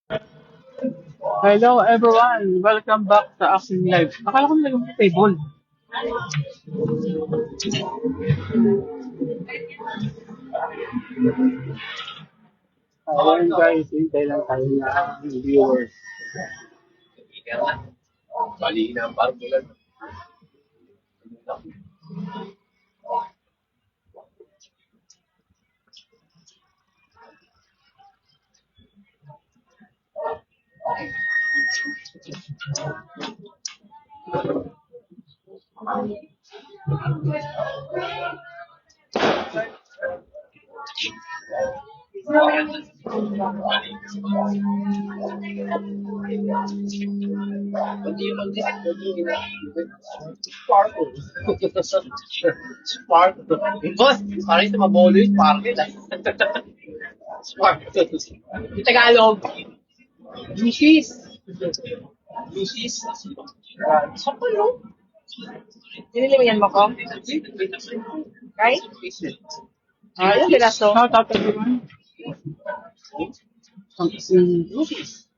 Hello everyone! Welcome back sa aking live. Akala ko nilagay mo sa table. Ayan guys, hintay lang tayo na viewers. Bali na ang parang bulan. Hindi yung sparkle. Sparkle. Boss, parang ito mabolo yung sparkle. Sparkle. Yung Tagalog. Lucis. Lucis. Saan no? Nililimayan mo ko? Right? Ilang piraso? Shout out everyone. Lucis.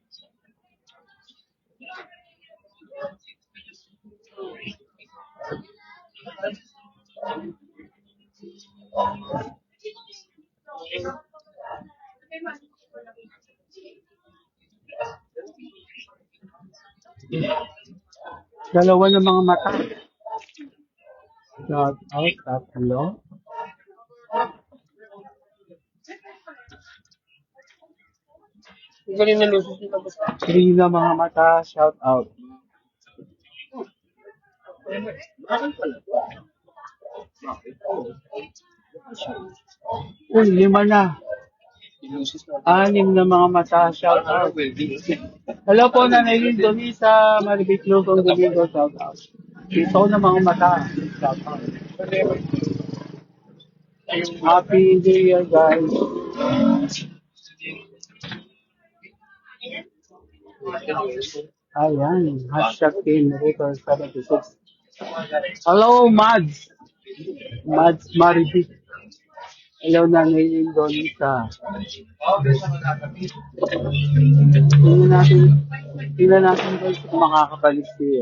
Dalawa ng mga mata. Shout out, tatlo. Ang galing na Lucis yung tapos. 3 na mga mata. Shout out. Bakit pala? Uy, 5 na. Lucis na. 6 na mga mata. Shout out. Hello po, Nanay Lisa, Maribit Luzon, Domingo, shout out. Ito na mga mata. Shout out. Happy New Year, guys. Ayan, hashtag team River 76. Hello, Mads. Mads Maribit. Hello, Nanay Lisa. Tingnan natin guys kung makakabalik si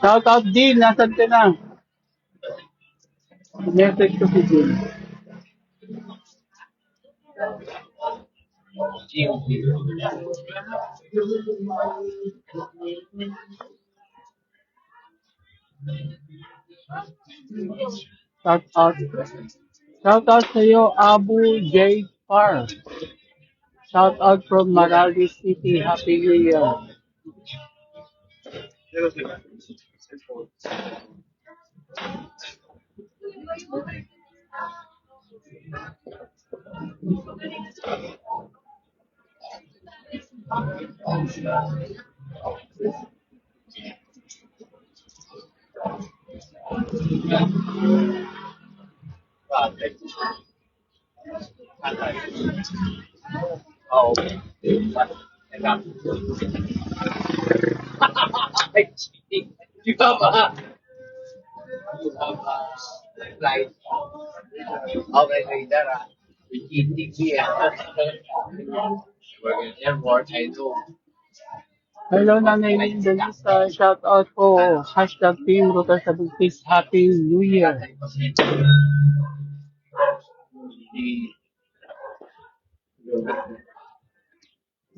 Shout out Dean, nasan ka na? Message ko si Dean. Shout out. Shout out sa iyo, Abu J. Par. Shout out from Marali City. Happy New Year. Oo. Ay, cheating. Di ba ba? Di ba ba? Flight. Okay, later ah. Cheating siya. Airport, I know. Hello, Nanay Lisa. Shout out po. Hashtag Team Ruta 76. Happy New Year.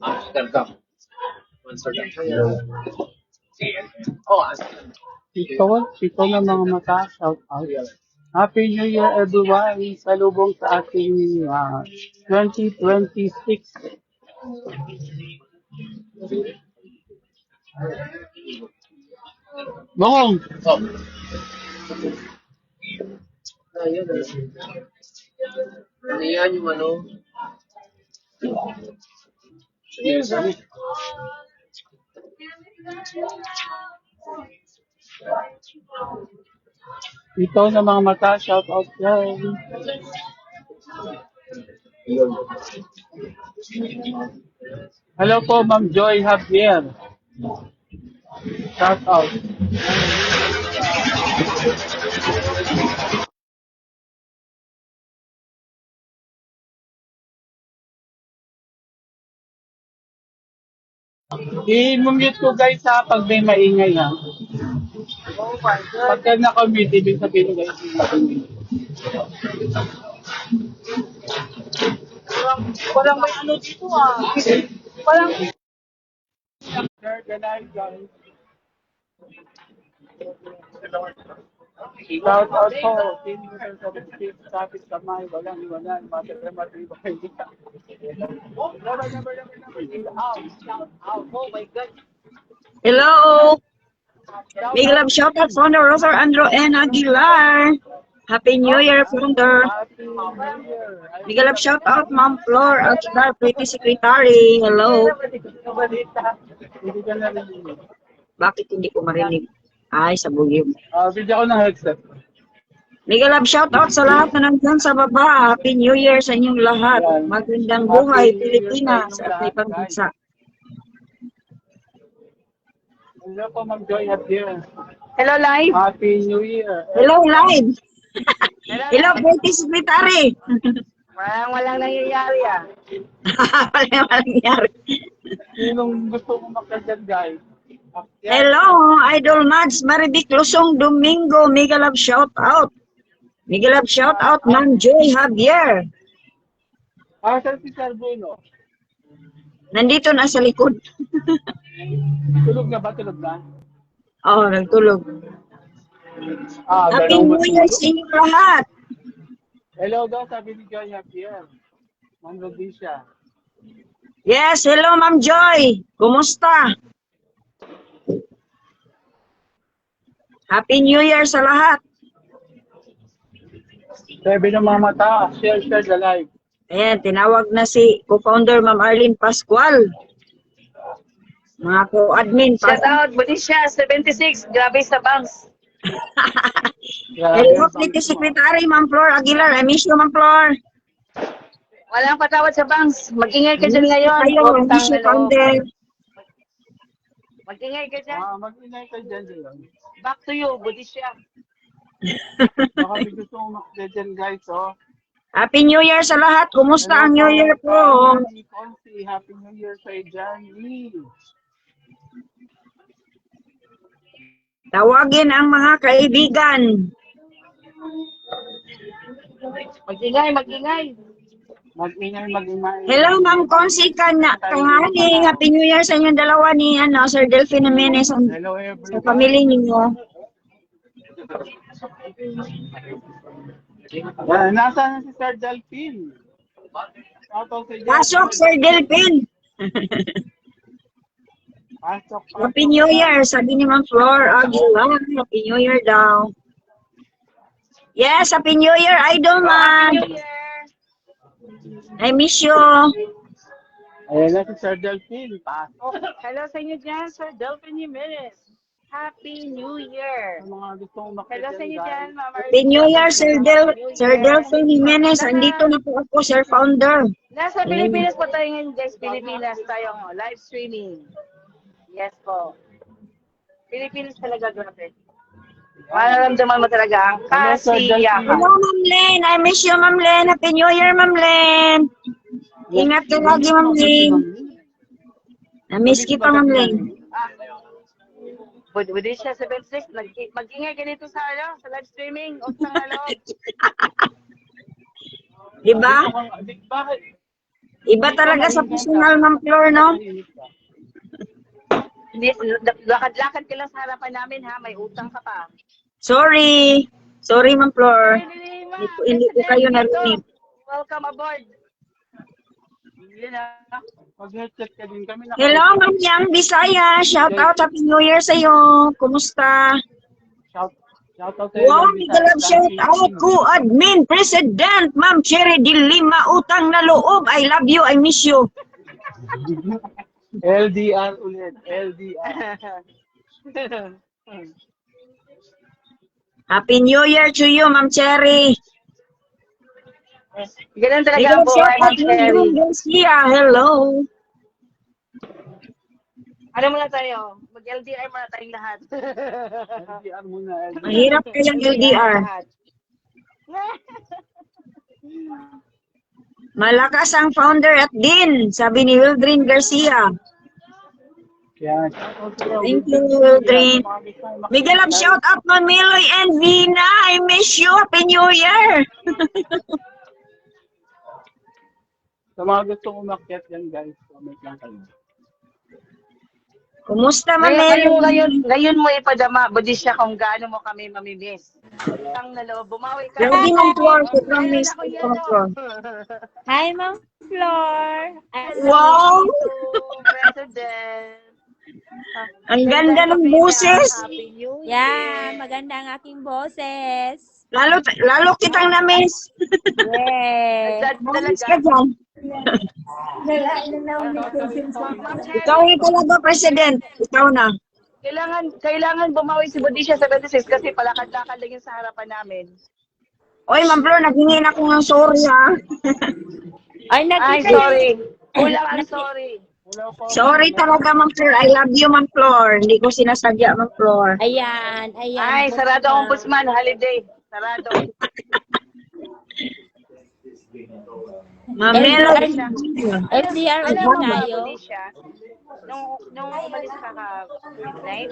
Amsterdam. Amsterdam. Oh, Amsterdam. Ito na mga mata. Shout out. Happy New Year, everyone. Salubong sa ating 2026. Bongong! Oh. Ayun. Ano yan yung ano? Ito na mga mata. Shout out yan. Hello po, Ma'am Joy Javier. Shout out. I-mute ko guys ha pag may maingay ha. Oh my God. Pagka na-commute, ibig sabihin guys may maingay. Walang may ano dito ah. Walang Sir, good night guys. Shout out po. Team User 76, Traffic Kamay, walang iwanan, matibay kayo. Never, shout out. Oh my God. Hello! Big love shoutout founder Roser Andro and Aguilar. Happy New Year, founder. Happy New Year. Big love shoutout Ma'am Flor Aguilar, pretty secretary. Hello. Hindi ka narinig. Bakit hindi ko marinig? Ay, sa bugyo. Video ko ng headset. Big love shoutout sa lahat na nandyan sa baba. Happy New Year sa inyong lahat. Magandang buhay, Pilipinas at ibang bansa. Hello po, Ma'am Joy Javier. Hello live. Happy New Year. Hello, live. Hello, pretty secretary. Walang nangyayari ah. Walang nangyari. Sinong gusto mong makagyan, guys? Hello, Idol Mads Maribic Lusong Domingo. Mega love shout out. Mega love shout out, Ma'am Joy Javier. Saan si Sir Bruno? Nandito na sa likod. Tulog na ba? Tulog na? Oo, nagtulog. Happy ganun New Year matulog. sa inyong lahat. Hello daw, sabi ni Joy Javier. Ma'am Rhodesia. Yes, hello Ma'am Joy. Kumusta? Happy New Year sa lahat. Sabi ng mga mata, share the live. Ayan, tinawag na si co-founder Ma'am Arlene Pascual. Mga co-admin. Shout out, Bonisha 76. Grabe sa banks. Hello, Pretty Secretary Ma'am Flor Aguilar. I miss you, Ma'am Flor. Walang patawad sa banks. Mag-ingay ka dyan ngayon. Kayo, I miss you, founder. Mag-ingay ka dyan. Mag-inay ka dyan dyan. Back to you, Bonisha. Baka may gusto mong makagyan dyan, guys, oh. Happy New Year sa lahat. Kumusta ang New Year po? Happy New Year sa Johnny. Tawagin ang mga kaibigan. Mag-ingay. Mag-ingay. Hello, Ma'am Consi Kahani. Happy New Year sa inyong dalawa ni Sir Delphine Jimenez Hello, sa everyone. pamilya ninyo. Nasaan na si Sir Delphine? Shoutout sa Pasok, Sir Delphine. Pasok. Happy New Year, sabi ni Ma'am Flor Aguilar. Happy New Year daw. Yes, Happy New Year, Idol Man. New Year. I miss you. Ayan na si Sir Delphine. Pasok. Hello sa inyo dyan, Sir Delphine Jimenez. Happy New Year. Sa mga gusto mong Hello sa inyo dyan, Ma'am Happy New Year, Sir Delphine Jimenez. Andito na po ako, Sir Founder. Nasa Pilipinas po tayo ngayon, guys. Pilipinas tayo, live streaming. Yes po. Pilipinas talaga, grabe. Mararamdaman mo talaga ang kasiyahan. Hello, Ma'am Len. I miss you, Ma'am Len. Happy New Year, Ma'am Len. Ingat ka lagi, Ma'am Len. Na-miss kita, Ma'am Len. Budisha 76, mag-ingay ganito sa live streaming. O sa Diba? Iba talaga sa personal, Ma'am Flor, no? Lakad-lakad ka lang sa harapan namin, ha? May utang ka pa. Sorry. Sorry, Ma'am Flor. Hindi ko kayo narinig. Welcome aboard. Yun na. Mag-headset ka din kami. Hello, Ma'am Yang Bisaya. Shout out, Happy New Year sa iyo. Kumusta? Shout out sa iyo. Wow, love shout out ko, admin, president, Ma'am Cherry de Lima, utang na loob. I love you, I miss you. LDR ulit. LDR. Happy New Year to you, Ma'am Cherry. Ganun talaga Big ang love shout buhay, Ma'am out, Cherry. Ma'am Garcia. Hello. Ano muna tayo? Mag-LDR muna tayong lahat. LDR muna. LDR. Mahirap kayang LDR. Malakas ang founder at din, sabi ni Wildrin Garcia. Yan. Shoutout sa'yo. Thank you, Aldrin. Miguel, shout out Ma'am Meloy and Vina. I miss you. Happy New Year. Sa mga gusto umakyat yan, guys, comment lang kayo. Kumusta, Ma'am Meloy? Ngayon mo ipadama, Budisha, kung gaano mo kami mamimiss. Utang na loob, bumawi ka. Lagi ng floor. Kailan Sobrang miss ako ko yan, ng oh. floor. Hi, Ma'am Flor. Wow! President. Ang ganda ng boses. Happy New Year. Yeah, maganda ang aking boses. Lalo kitang na-miss. Yes. Na-miss ka dyan. Ikaw yung talaga, President. Ikaw na. Kailangan bumawi si Budisha 76 kasi palakad-lakad lang yun sa harapan namin. Oy, Ma'am Flor, naghingi na ako ng sorry, ha? Ay, Ay, sorry. Kulang ang sorry. Sorry talaga, Ma'am Flor. I love you, Ma'am Flor. Hindi ko sinasadya, Ma'am Flor. Ayan. Ay, sarado ang ombudsman, holiday. Sarado. Ma'am Meloy. FDR Alam ulit mo ba, tayo. Budisha, nung umalis ka midnight,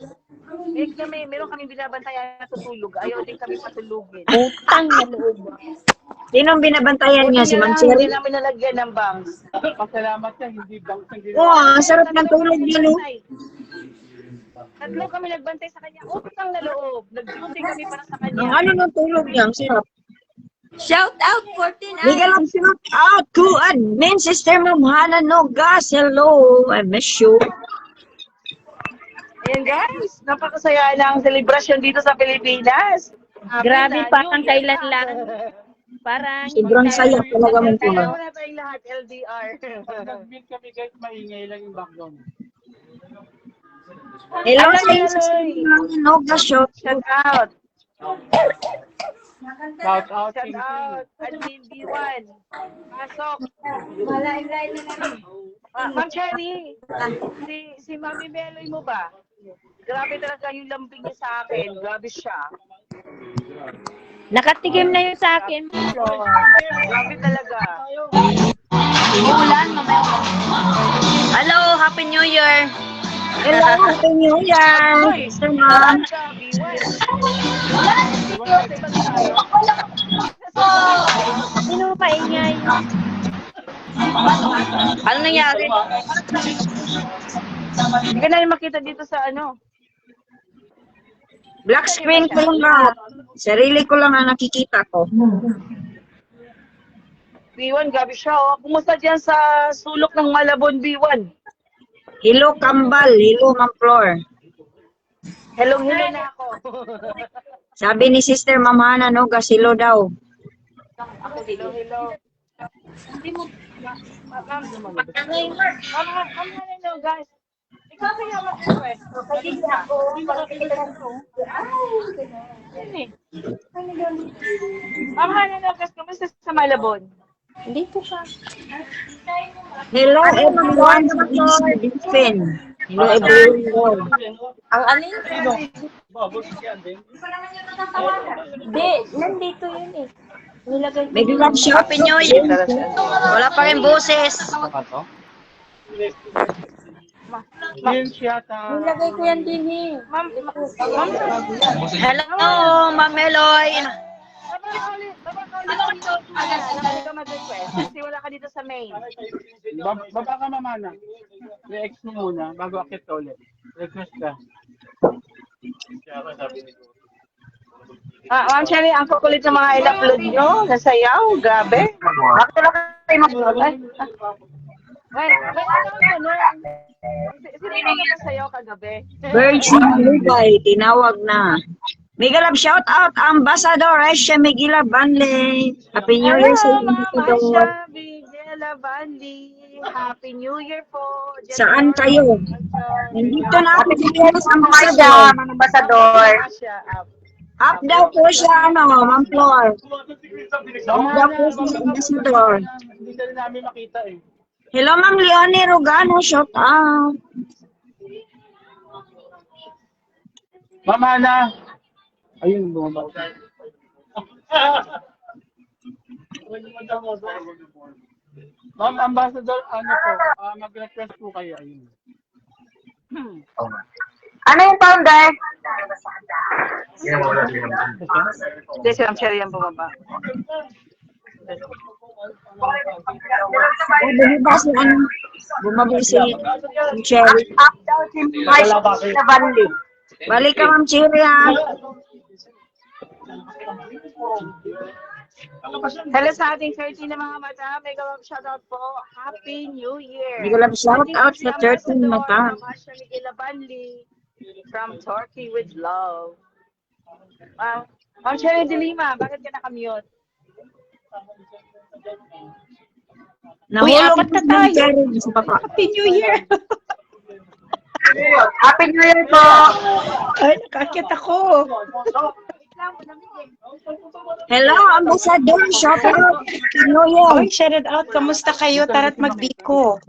meron kami binabantayan na tutulog. Ayaw din kami patulugin. Utang na loob. Sinong binabantayan niya? Si Ma'am Cherry? Hindi namin nalagyan ng bangs. Pasalamat yan, hindi bank ang Oo, ang sarap ng tulog niya, no? Tatlo kami nagbantay sa kanya. Utang na loob. Nag-duty kami para sa Ang kanya. ano ng tulog niya? Ang sarap. Shout out 14 Miguel, ang shout out to admin sister Ma'am Hana Nogas. Hello, I miss you. Ayan guys, napakasaya ng selebrasyon dito sa Pilipinas. Grabe, parang kailan lang. Parang Sobrang saya talaga, Ma'am Flor. Kaya na tayong lahat, LDR. Pag nag-meet kami, guys, maingay lang yung background. Hello Ano sa iyo, yan, sister Loy? Ma'am Hana Nogas. Shout Shout out. Shout out, Shout King out. Admin B1. Pasok. Ma'am Cherry, si Mami Meloy mo ba? Grabe talaga yung lambing niya sa akin. Grabe siya. nakatigim na yun sa akin, Ma'am Flor. Grabe talaga. Hello, Happy New Year. Hello, Happy New Year. Sister Ma'am. Sino maingay? Ano nangyari? Hindi ka na rin makita dito sa ano. Black screen ko lang lahat. Sarili ko lang ang nakikita ko. B1, gabi siya. Oh. Kumusta dyan sa sulok ng Malabon, B1? Hello, Kambal. Hello, Ma'am Flor. Hello na ako. Sabi ni Sister Ma'am Hana Nogas, hello daw. Hello. Ma'am, hello guys. Ikaw kaya mag-request. Hindi ako. Ma'am, hello guys. Kumusta sa Malabon? Dito siya. Hello, everyone. This is Diffin. Hello, everyone. Ang alin? Hindi, nandito yun eh. Nilagay ko. May bilang shout. Happy New Year. Wala pa rin boses. Nilagay ko yan din eh. Ma'am, Hello, Ma'am Meloy. Hindi ka mag-request kasi wala ka dito sa main. Baba ka, mamana. Re-ex mo muna bago akit ka ulit. Request ka. Ma'am Cherry, ang kukulit ng mga in-upload nyo. Nasayaw. Grabe. Bakit lang kayo mag-upload? Wait, ano? Sino ka nasayaw kagabi? Virgin Lubay, tinawag na. Miguel Lab, shout out, Ambassador Aisha Miguel Banley. Happy New Year sa Hello, Ma'am Ambassador. Aisha Miguela Bandi. Happy New Year po. Saan kayo? Nandito na ako sa Ambassador. Ambassador. Up daw po siya, Ma'am Flor. Up daw po siya, Ambassador. Hindi ka rin namin makita eh. Hello, Ma'am Leonie Rogano, shout out. Mama na. Ayun, bumaba. Ma'am Ambassador, ano po, mag-request po kayo. Ayun. Ano yung founder? Hindi, si Ma'am Cherry yung bumaba. Bumaba si ano? Bumaba si Cherry. Up daw si Banli. Balik ka, Ma'am Cherry, ha? Hello sa ating 13 na mga mata. Mega love shoutout po. Happy New Year. Mega love shout out sa 13 mata. From Asha Miguel Abanli. From Turkey with love. Ma'am Cherry de Lima, bakit ka nakamute? Nahulog apat na si Ma'am tayo. Cherry sa baba. Happy New Year! Happy New Year po! Ay, nakakit ako. Hello, Ambassador. Shout out. Happy New Year. Oy, shout it out. Kamusta kayo? Tara't magbiko.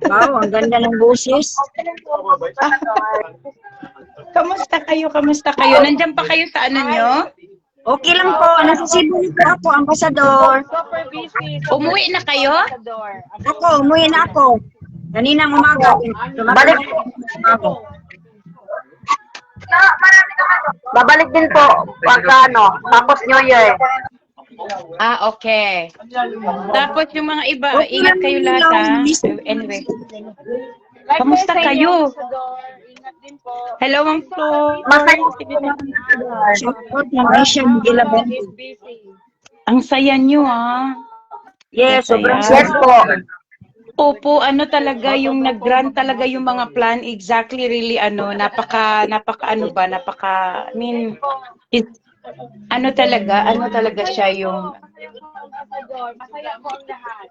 Wow, ang ganda ng boses. Kamusta kayo? Kamusta kayo? Nandiyan pa kayo sa ano nyo? Okay lang po. Nasa Cebu na po ako, Ambassador. Super busy. Umuwi na kayo? Ako, umuwi na ako. Kaninang umaga. Balik. Babalik din po pagka ano, tapos New Year. Ah, okay. Tapos yung mga iba, ingat kayo lahat ha. Anyway. Kamusta kayo? Ingat din po. Hello, Ma'am Flo. Masaya po. Shout out ng Asian Gilaban. Is busy. Ang saya nyo ah. Yes, sobrang Masaya. yes po. Opo, ano talaga yung nag-grant talaga yung mga plan, exactly really napaka I mean, ano talaga siya yung, Masaya po ang lahat.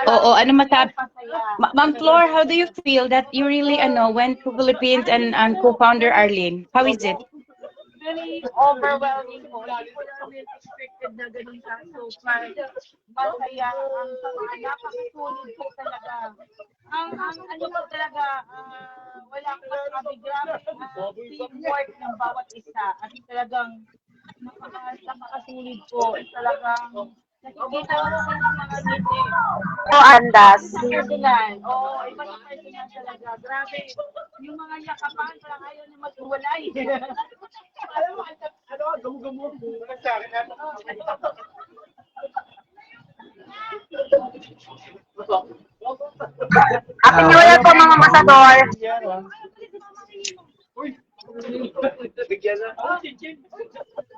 oo, ano masabi, Ma'am Flor, how do you feel that you really, went to Philippines and co-founder Arlene? How is it? Really overwhelming po. Hindi po namin expected na ganun ka. So far, masaya. Ang napakasulit po talaga. Ang ano po talaga, wala akong masabi. Grabe, teamwork ng bawat isa. At talagang napakasulit po. Talagang nakikita ko po ng mga ngiti. Po, Andas. Personal. Oo, iba yung personal talaga. Grabe. Yung mga yakapan, parang ayaw na maghiwalay. Alam mo, gamu-gamu. Happy New Year po mga Ambassador.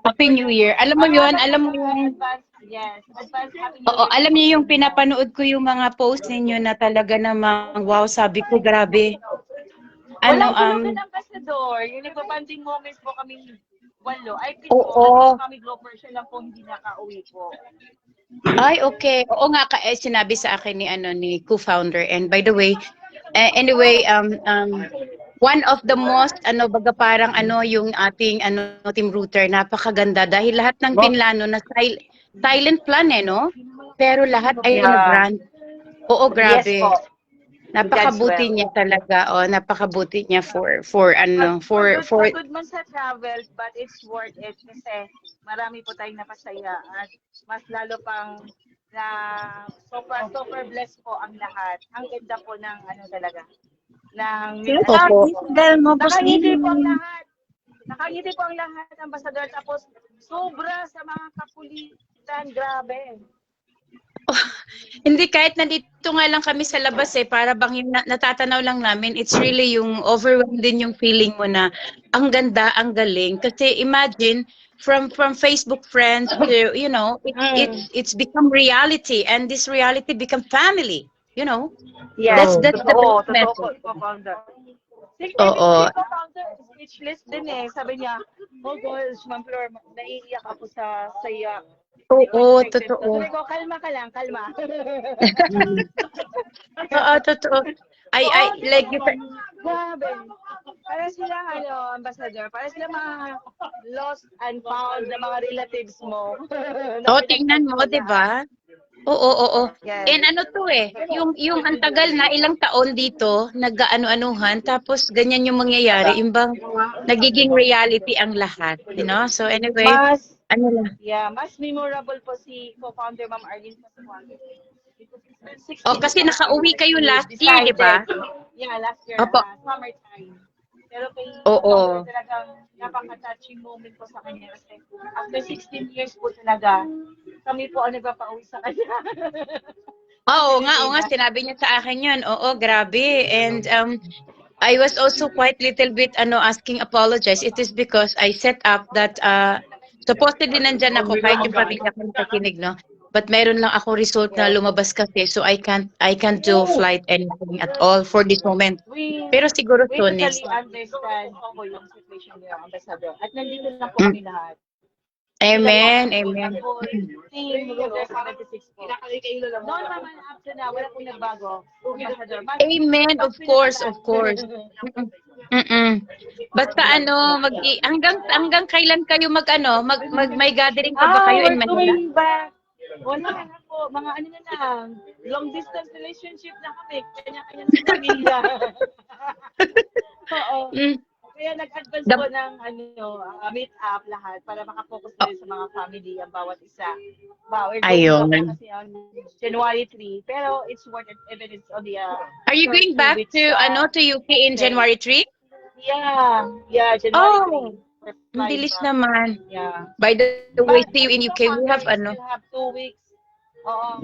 Happy New Year. Alam mo yun, Yes, advance happy oo, alam niyo yung pinapanood ko yung mga post ninyo na talaga namang, wow, sabi ko, grabe. Walang ng ambassador. Yung nagbabanding moments po kami walo. I think Oo. po, kami Glover siya lang po hindi nakauwi po. Ay, okay. Oo nga, sinabi sa akin ni co-founder. And by the way, anyway, one of the most, baga parang yung ating, team router, napakaganda. Dahil lahat ng pinlano na silent plan no? Pero lahat ay nag-grant. Oo, grabe. Yes po. Napakabuti niya talaga. Napakabuti niya for Pagod man sa travel, but it's worth it kasi marami po tayong napasaya at mas lalo pang na super blessed po ang lahat. Ang ganda po ng talaga. Opo. Nakangiti po ang lahat. Nakangiti po ang lahat, Ambassador. Tapos sobra sa mga kakulitan. Grabe. Hindi, kahit nandito nga lang kami sa labas para bang yung natatanaw lang namin, it's really yung overwhelmed din yung feeling mo na ang ganda, ang galing. Kasi imagine, from Facebook friends to, it's become reality and this reality become family, Yes. That's the best message. Oo. Speechless din Sabi niya, oh gosh, Ma'am Flor, naiiyak ako sa saya. Oo, totoo. Sabi ko, kalma ka lang, kalma. Oo, totoo. Like you said, Grabe. Para sila, Ambassador, para sila mga lost and found na mga relatives mo. tingnan mo, di ba? Oo. Yes. And yung ang tagal na ilang taon dito, nag-ano-anuhan, tapos ganyan yung mangyayari, imbang nagiging reality ang lahat, So anyway, mas memorable po si co-founder Ma'am Arlene. kasi nakauwi kayo last year, di ba? Yeah, last year, Opo. summertime. Pero kay Oo. October talagang napaka-touching moment po sa kanya kasi after 16 years po talaga, kami po ang nagpapauwi sa kanya. Sa Oo nga, Pilipinas. sinabi niya sa akin yun. Oo, grabe. And I was also quite little bit asking apologize. It is because I set up that supposedly nandyan ako kahit yung pamilya ko nakikinig, no? But meron lang ako result na Yes. lumabas kasi so I can't do flight anything at all for this moment. We Pero siguro we soon is. totally understand po yung situation niyo, Ambassador. At nandito lang po Mm. kami lahat. Amen, amen. Team Rover 76 po. Noon naman up to now, wala pong nagbago. Ambassador. Amen, of course, of course. Mm-mm. Mm-mm. Basta hanggang kailan kayo may gathering pa ba kayo in We're Manila? going back. Wala na po. Mga ano na lang. Long distance relationship na kami. Kanya-kanya ng pamilya. Oo. Mm. Kaya nag-advance The- po ng meet up lahat para makapokus na rin sa mga family ang bawat isa. We're going Ayun. back na kasi on January 3. Pero it's worth it even it's only Are you short going 2 back weeks. to UK in January 3? Yeah, January 3. Oh, We're ang flying bilis back. naman. Yeah. By the way, But see you in so UK. far, We have we still have 2 weeks. Oo.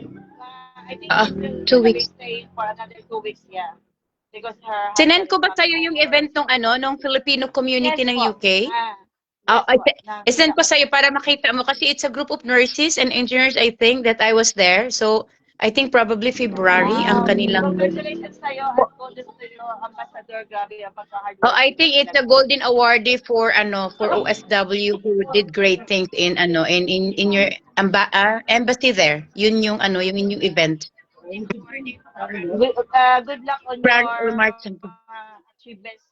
I think ah, we're 2 gonna be weeks. staying for another 2 weeks, yeah. Because her Sinend husband ko is ba coming sa'yo yung over. event nung Filipino community Yes ng po. UK? Yes po. Isend Nakita ko ko sa'yo po. para makita mo kasi it's a group of nurses and engineers, I think, that I was there. So, I think probably February ang kanilang. Congratulations sa'yo at congrats to you, Ambassador. Grabe ang pagka-hard Oh, work I think it's a golden awardee for OFW who did great things in your embassy there. Yun yung yung event. Good luck on Brand your or March. mga achievements,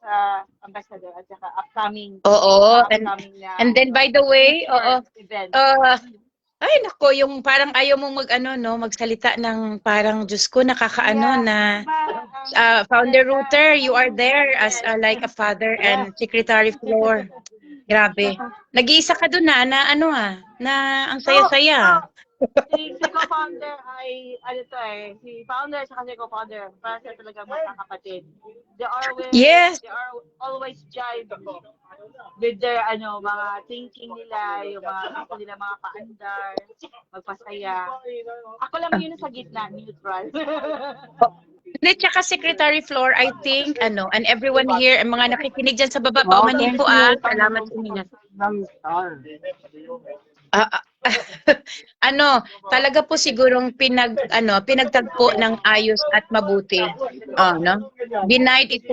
Ambassador, at saka upcoming Oo, na and then by the way, future events. Ay nako, yung parang ayaw mong magsalita ng parang Diyos ko nakakaano Yeah. na Diba, Founder Router, you are there as like a father and Secretary Floor. Grabe. Nag-iisa ka doon na na ang saya-saya. Si co-founder ay, si founder at si co-founder, para sila talagang magkakapatid. They are always jive with their, mga thinking nila, yung mga gusto nila, mga paandar, magpasaya. Ako lang yun sa gitna, neutral. Hindi, tsaka Secretary Floor, I think, and everyone here, ang mga nakikinig dyan sa baba, paumanhin po salamat sa inyo. Talaga po sigurong pinagtagpo ng ayos at mabuti. No? Denied ito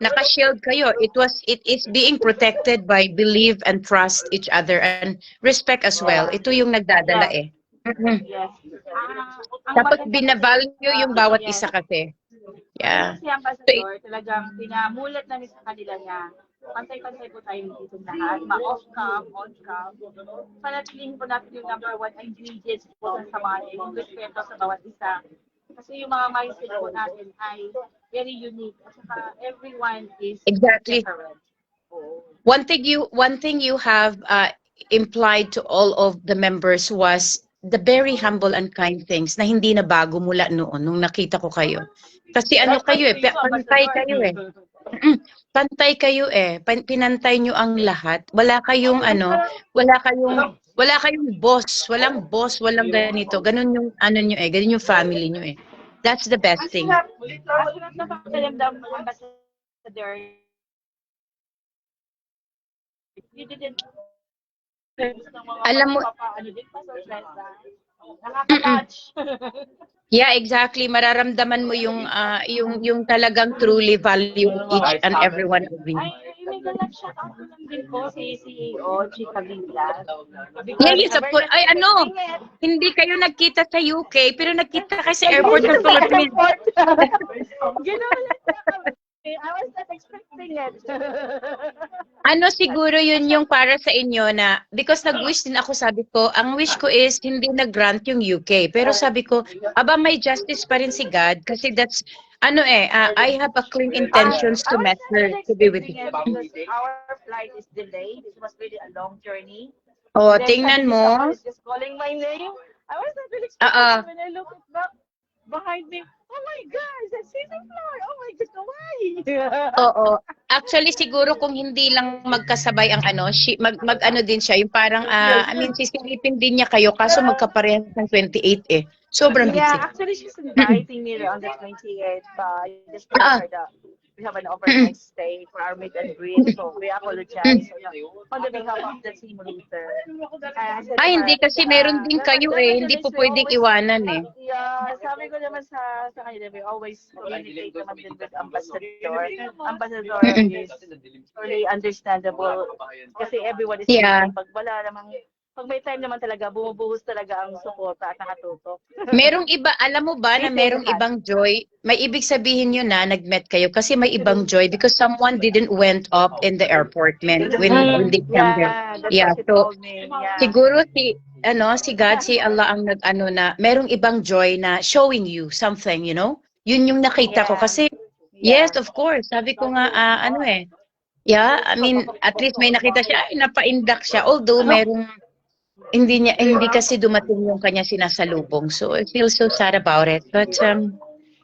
Naka-shield kayo. It is being protected by believe and trust each other and respect as well. Ito yung nagdadala Yes. Dapat binavalue yung bawat isa kasi. Yeah. Kasi Ambassador, talagang pinamulat namin sa kanila na pantay-pantay po tayo dito lahat, ma-off-cam, on-cam. Panatilihin po natin yung number 1 ingredients po sa mga yung respeto sa bawat isa. Kasi yung mga mindset po natin ay very unique. At saka everyone is different. One thing you have implied to all of the members was the very humble and kind things na hindi na bago mula noon nung nakita ko kayo. Kasi kayo pantay kayo Pantay kayo pinantay nyo ang lahat. Wala kayong wala kayong boss, walang ganito. Ganun yung ganun yung family nyo That's the best thing. Masarap na pakiramdam, Ambassador. You didn't alam mo, nakaka-touch. Yeah, exactly. Mararamdaman mo yung talagang truly value each and every one of you. May galap shout out ko lang din po si CEO, Chika Villa. Ay, hindi kayo nagkita sa UK, pero nagkita kayo sa airport ng Philippines. Gano'n lang kami. I was not expecting it. Siguro yun yung para sa inyo na, because nag-wish din ako, sabi ko, ang wish ko is hindi nag-grant yung UK. Pero sabi ko, may justice pa rin si God kasi that's, I have a clean intentions to met her, to be with you. Our flight is delayed. It was really a long journey. Tingnan mo. Just calling my name. I was not really expecting when I look back. behind me, oh my gosh, that's season floor. Oh my God, kawaii. Oo. Actually, siguro kung hindi lang magkasabay ang ano, mag-ano din siya, yung parang, I mean, sisilipin din niya kayo, kaso magkaparehas ng 28 eh. Sobrang Yeah, busy. actually, she's inviting me on the 28th. I just told Ah, her that we have an overnight stay for our meet and greet. So we apologize on the behalf of the team router. I said to ay, her, hindi kasi meron din kayo eh. Hindi po nevertheless, we pwedeng always, iwanan eh. yeah, sabi ko naman sa kanila, we always communicate naman din with Ambassador. Ambassador is totally understandable kasi everyone is Yeah. busy. Pag may time naman talaga, bumubuhos talaga ang suporta at nakatutok. Merong iba, alam mo ba na Busy merong lahat. ibang joy? May ibig sabihin yun na nag-met kayo kasi may ibang joy because someone didn't went up in the airport when they come there. Yeah, that's Yeah, what she so told me. Yeah. siguro si God, si Allah ang nag-ano na merong ibang joy na showing you something, you know? Yun yung nakita ko Yeah. kasi Yeah. yes, of course. Sabi ko nga ano eh. Yeah, I mean, at least may nakita siya, ay napa-induct siya. Although merong hindi kasi dumating yung kanya sinasalubong. So I feel so sad about it. But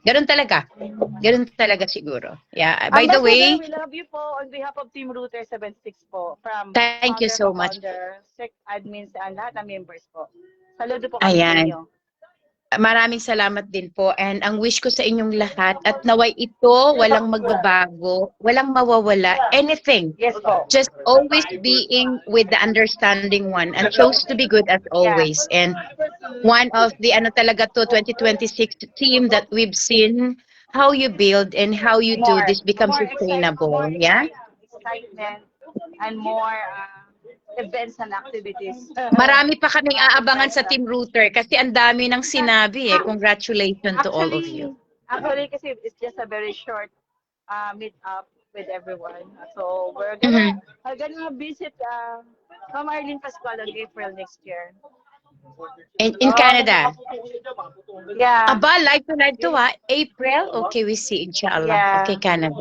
ganun talaga. Ganun talaga siguro. Yeah. By the Ambassador, way, we love you po on behalf of Team Router 76 po. From thank you founder, so much. co-founder, sec admins, and lahat ng members po. Saludo po kami sa Ayan. inyo. Maraming salamat din po and ang wish ko sa inyong lahat at naway ito walang magbabago, walang mawawala, anything. Yes po. Just always being with the understanding one and chose to be good as always. And one of the ano talaga to 2026 team that we've seen how you build and how you do this become sustainable. Yeah. Excitement and more events and activities. Marami pa kaming aabangan sa Team Router kasi ang dami ng sinabi eh. Congratulations to all of you. Actually, kasi it's just a very short meet up with everyone. So we're gonna visit Ma'am Arlene Pascual on April next year. In Canada. Yeah. Aba, live to ha? April? Okay, we see, inshallah. Yeah. Okay, Canada.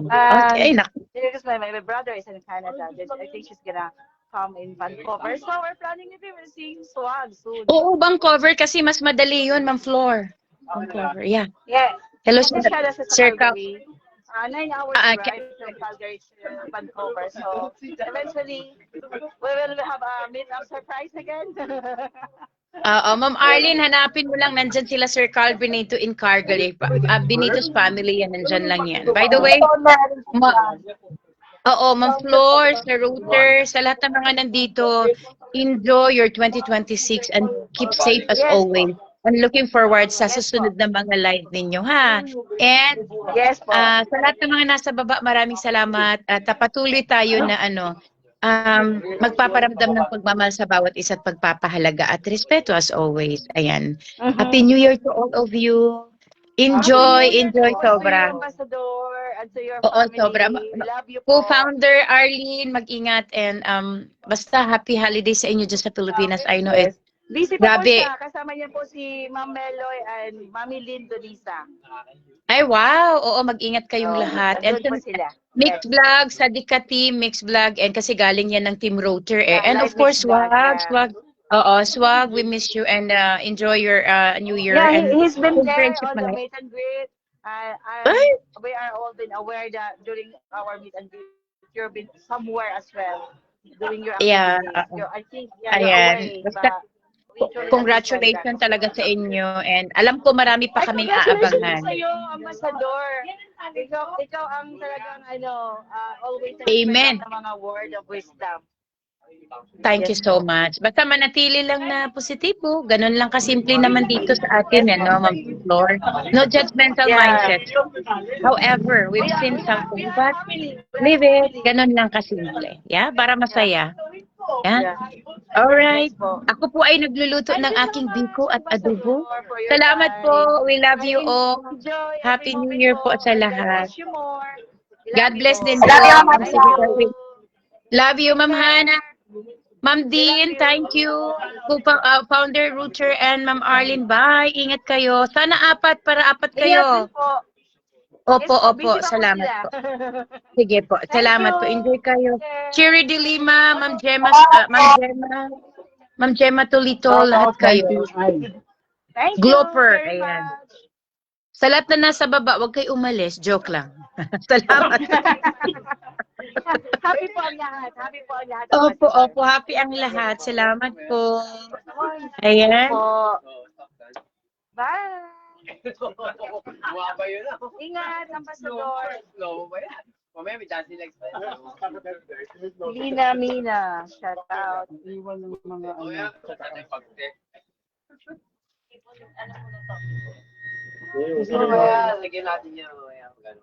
And Okay, because my brother is in Canada, I think she's gonna come in Vancouver. So we're planning if we will see Swag soon. Oo, Vancouver kasi mas madali yun, Ma'am Floor. Vancouver, yeah. Yeah. Hello, Kasi siya nasa Sir Cap. Calgary. 9 hours drive from Calgary to Vancouver. So eventually, we will have a meet-up surprise again. Ma'am Arlene, hanapin mo lang, nandyan sila Sir Carl Benito in Calgary. Benito's family yan, nandyan lang yan. By the way, Ma'am Flor, Sir Router, sa lahat ng mga nandito, enjoy your 2026 and keep safe as always. I'm looking forward sa susunod na mga live ninyo, ha? And Yes po. sa lahat ng mga nasa baba, maraming salamat. At patuloy tayo na magpaparamdam ng pagmamahal sa bawat isa at pagpapahalaga at respeto as always. Ayan. Happy New Year to all of you. Enjoy sobra. Ambassador, and to your Oo, family. sobra. We love you po. Co-founder Arlene, mag-ingat and basta happy holidays sa inyo dyan sa Pilipinas. I know it. Busy pa po Grabe. siya. Kasama niya po si Ma'am Meloy and Mami Lynn Donisa. Ay, wow. Oo, mag-ingat kayong lahat. And Andun po sila. Mixed Vlog, Sadika Team, Mixed Vlog, and kasi galing yan ng Team Router eh. And of Live course, Mixed Vlog, Swag. Oo, Swag, we miss you and enjoy your New Year. Yeah, and he's been good there friendship on the malay. meet and greet. Ay! We are all been aware that during our meet and greet, you've been somewhere as well doing your Yeah, activities. I think you're Ayan. away. Basta, But we truly congratulations understand talaga sa inyo and alam ko marami pa that. kaming Congratulations aabangan. sa iyo, Ambassador. Ikaw ang talagang always Amen. ng mga word of wisdom. Thank you so much. Basta manatili lang na positibo. Ganun lang kasimple naman dito sa atin, Ma'am Flor. No judgmental mindset. However, we've seen something, but live it. Ganun lang kasimple. Yeah? Para masaya. Yeah? Alright. Ako po ay nagluluto ng aking biko at adobo. Salamat po. We love you all. Happy New Year po sa lahat. God bless din po. Love you, Ma'am Hannah. Ma'am Dean, thank you. Founder Router and Ma'am Arlene, bye. Ingat kayo. Sana para apat kayo. Opo. Salamat po. Sige po. Salamat po. Enjoy kayo. Cherry de Lima, Ma'am Gemma Tolito, lahat kayo. Thank you Gloper, very ayan. much. Sa lahat na nasa baba, huwag kayo umalis. Joke lang. Salamat. Happy po ang lahat. Happy po ang lahat. Opo, opo. Happy ang lahat. Salamat po. Ayan. Po. Bye. Buwa ba yun? Ingat, Ambassador. Slow ba yan? Mamaya may chance next time. Lina Mina. Shout out. Iwan ng mga O yan, sana yung pag-test. Mamaya, lagyan natin yan. Mamaya, gano'n.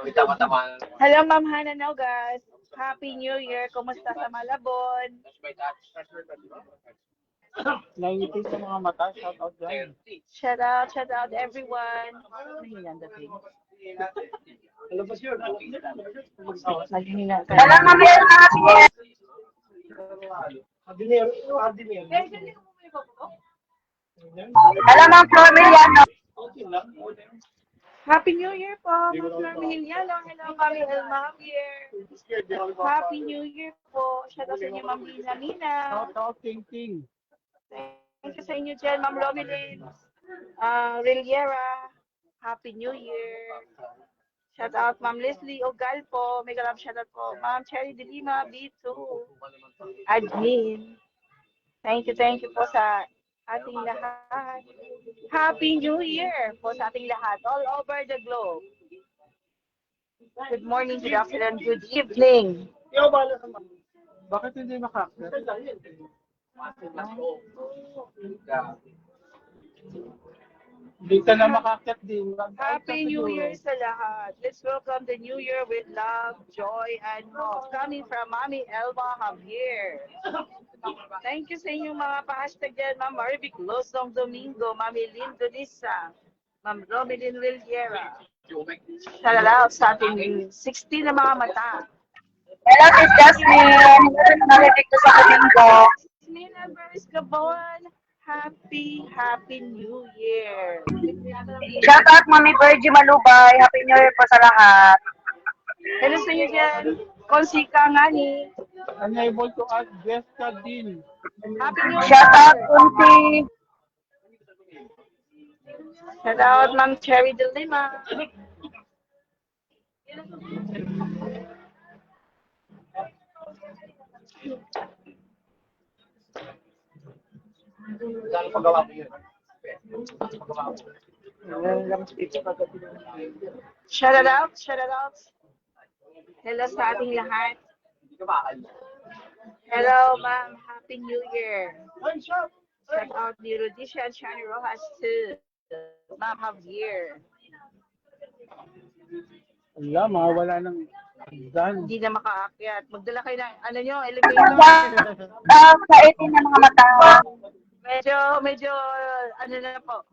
Medyo tama-tama. Hello, Ma'am Hana Nogas. Happy New Year. Kumusta sa Malabon? Nainipis sa mga mata. Shout out dyan. Shout out everyone. Nahihiyan dating. Naghihina. Hello, Ma'am Lena. Hello, Ma'am Flor Miliano. Happy New Year po, Ma'am Flor Mihiliano. Hello, Mami Elma Javier. Happy New Year po. Shout out sa inyo, Ma'am Lina Mina. Shout out King King. Thank you sa inyo dyan, Ma'am Romilyn. Riliera. Happy New Year. Shout out, Ma'am Leslie Ogalpo. Mega love shout out po. Ma'am Cherry De Lima, B2. Admin. Thank you po sa ating lahat. Happy New Year po sa ating lahat all over the globe. Good morning, good afternoon, good evening. Bakit hindi makakit? Hindi ka na makakit din. Happy New Year sa lahat. Let's welcome the New Year with love, joy, and hope. Coming from Mami Elba Javier. Thank you sa inyong mga pa-hashtag dyan, Ma'am Marvic Losong Domingo, Mami Lindo Lisa, Ma'am Romilyn Riliera. Shout out sa ating 16 na mga mata. Hello, Miss Jasmine. Narinig ko sa Domingo. Jasmine Alvarez Gabon, Happy New Year. Shout out, Mami Virgie Malubay. Happy New Year po sa lahat. Hello sa inyo dyan, Konsika Ngani. Unable to ask guest ka din. Happy New Year. Shout out, Kunti. Shout out, Ma'am Cherry De Lima. Lalo pagawa mo yun. Pagawa mo. Shout out. Hello sa ating lahat. Hindi ka makakal. Hello, Ma'am. Happy New Year. Shout out ni Rudisha and Shani Rojas to Ma'am Javier. Wala, mawala ng dan. Hindi na makaakyat. Magdala kayo ng, ano nyo, elevator. Sa 18 na mga mata. Medyo, ano na po,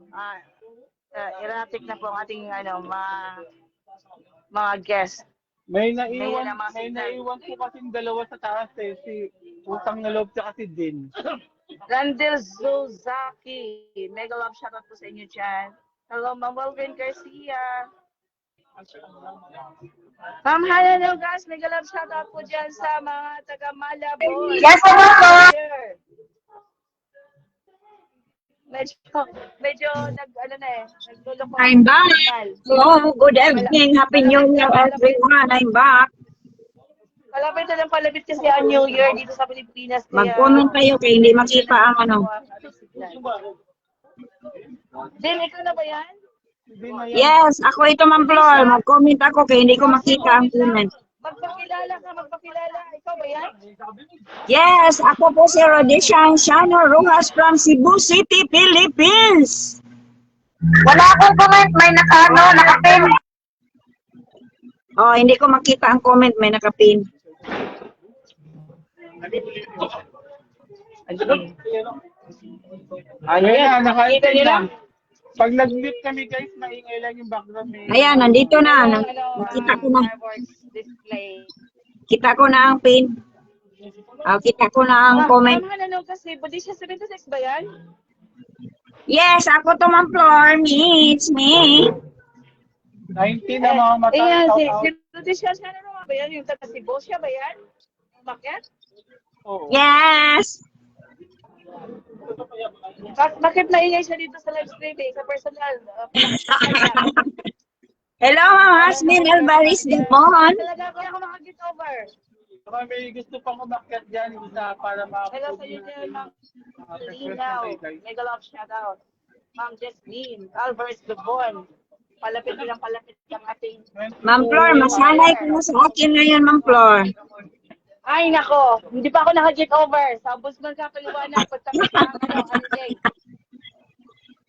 erratic na po ang ating, mga guests. May Ngayon naiwan, ang mga may signal. naiwan po kasing dalawa sa taas eh. Si Utang na Loob tsaka si Din. Randall Zuzaki. Mega love shoutout po sa inyo dyan. Hello, Ma'am Welvin Garcia. Ma'am Hana Nogas, mega love shoutout po dyan sa mga taga Malabon. Yes, hello. Medyo nagluloko. I'm back. Hello, good evening. Happy New Year, everyone. I'm back. Palapit na lang palapit kasi ang New Year dito sa Pilipinas. Mag-comment kayo kaya hindi makita ang ano. Din, ikaw na ba yan? Din na yan. Yes, ako ito, Ma'am Flor. Mag-comment ako kaya hindi ko makita ang comment. Magpakilala. Ikaw ba yan? Yes, ako po si Rodisha Shano Rojas from Cebu City, Philippines. Wala akong comment, may nakapin. Oh, hindi ko makita ang comment, may nakapin. Ayan, nakaintay lang. Pag nag-mute kami guys, maingay lang yung background. Ayan, nandito na. Nakita ko na. Display. Kita ko na ang pin. Kita ko na ang comment. Ma'am Hana kasi, Budisha 76 ba yan? Yes, ako to, Ma'am Flor. It's me. 19 na mga mata. Ayan, Shout si out. Budisha siya na ba yan? Yung taga Cebu siya ba yan? Bakit? Oo. Yes. Bakit maingay siya dito sa live streaming, sa personal? Hello, Ma'am Hasmin Alvarez Demon. Talaga kaya ako makag-get over. Baka may gusto pang umakyat dyan isa para Hello sa iyo din, Ma'am Linaw. Mega love shoutout. Ma'am Jasmine, Alvarez Lebon. Palapit ng ating... Ma'am Flor, masanay ko na sa akin ngayon, Ma'am Flor. Ay, nako. Hindi pa ako naka-get over. Sa Busman ka paliwanag. Pagtapos ng holiday.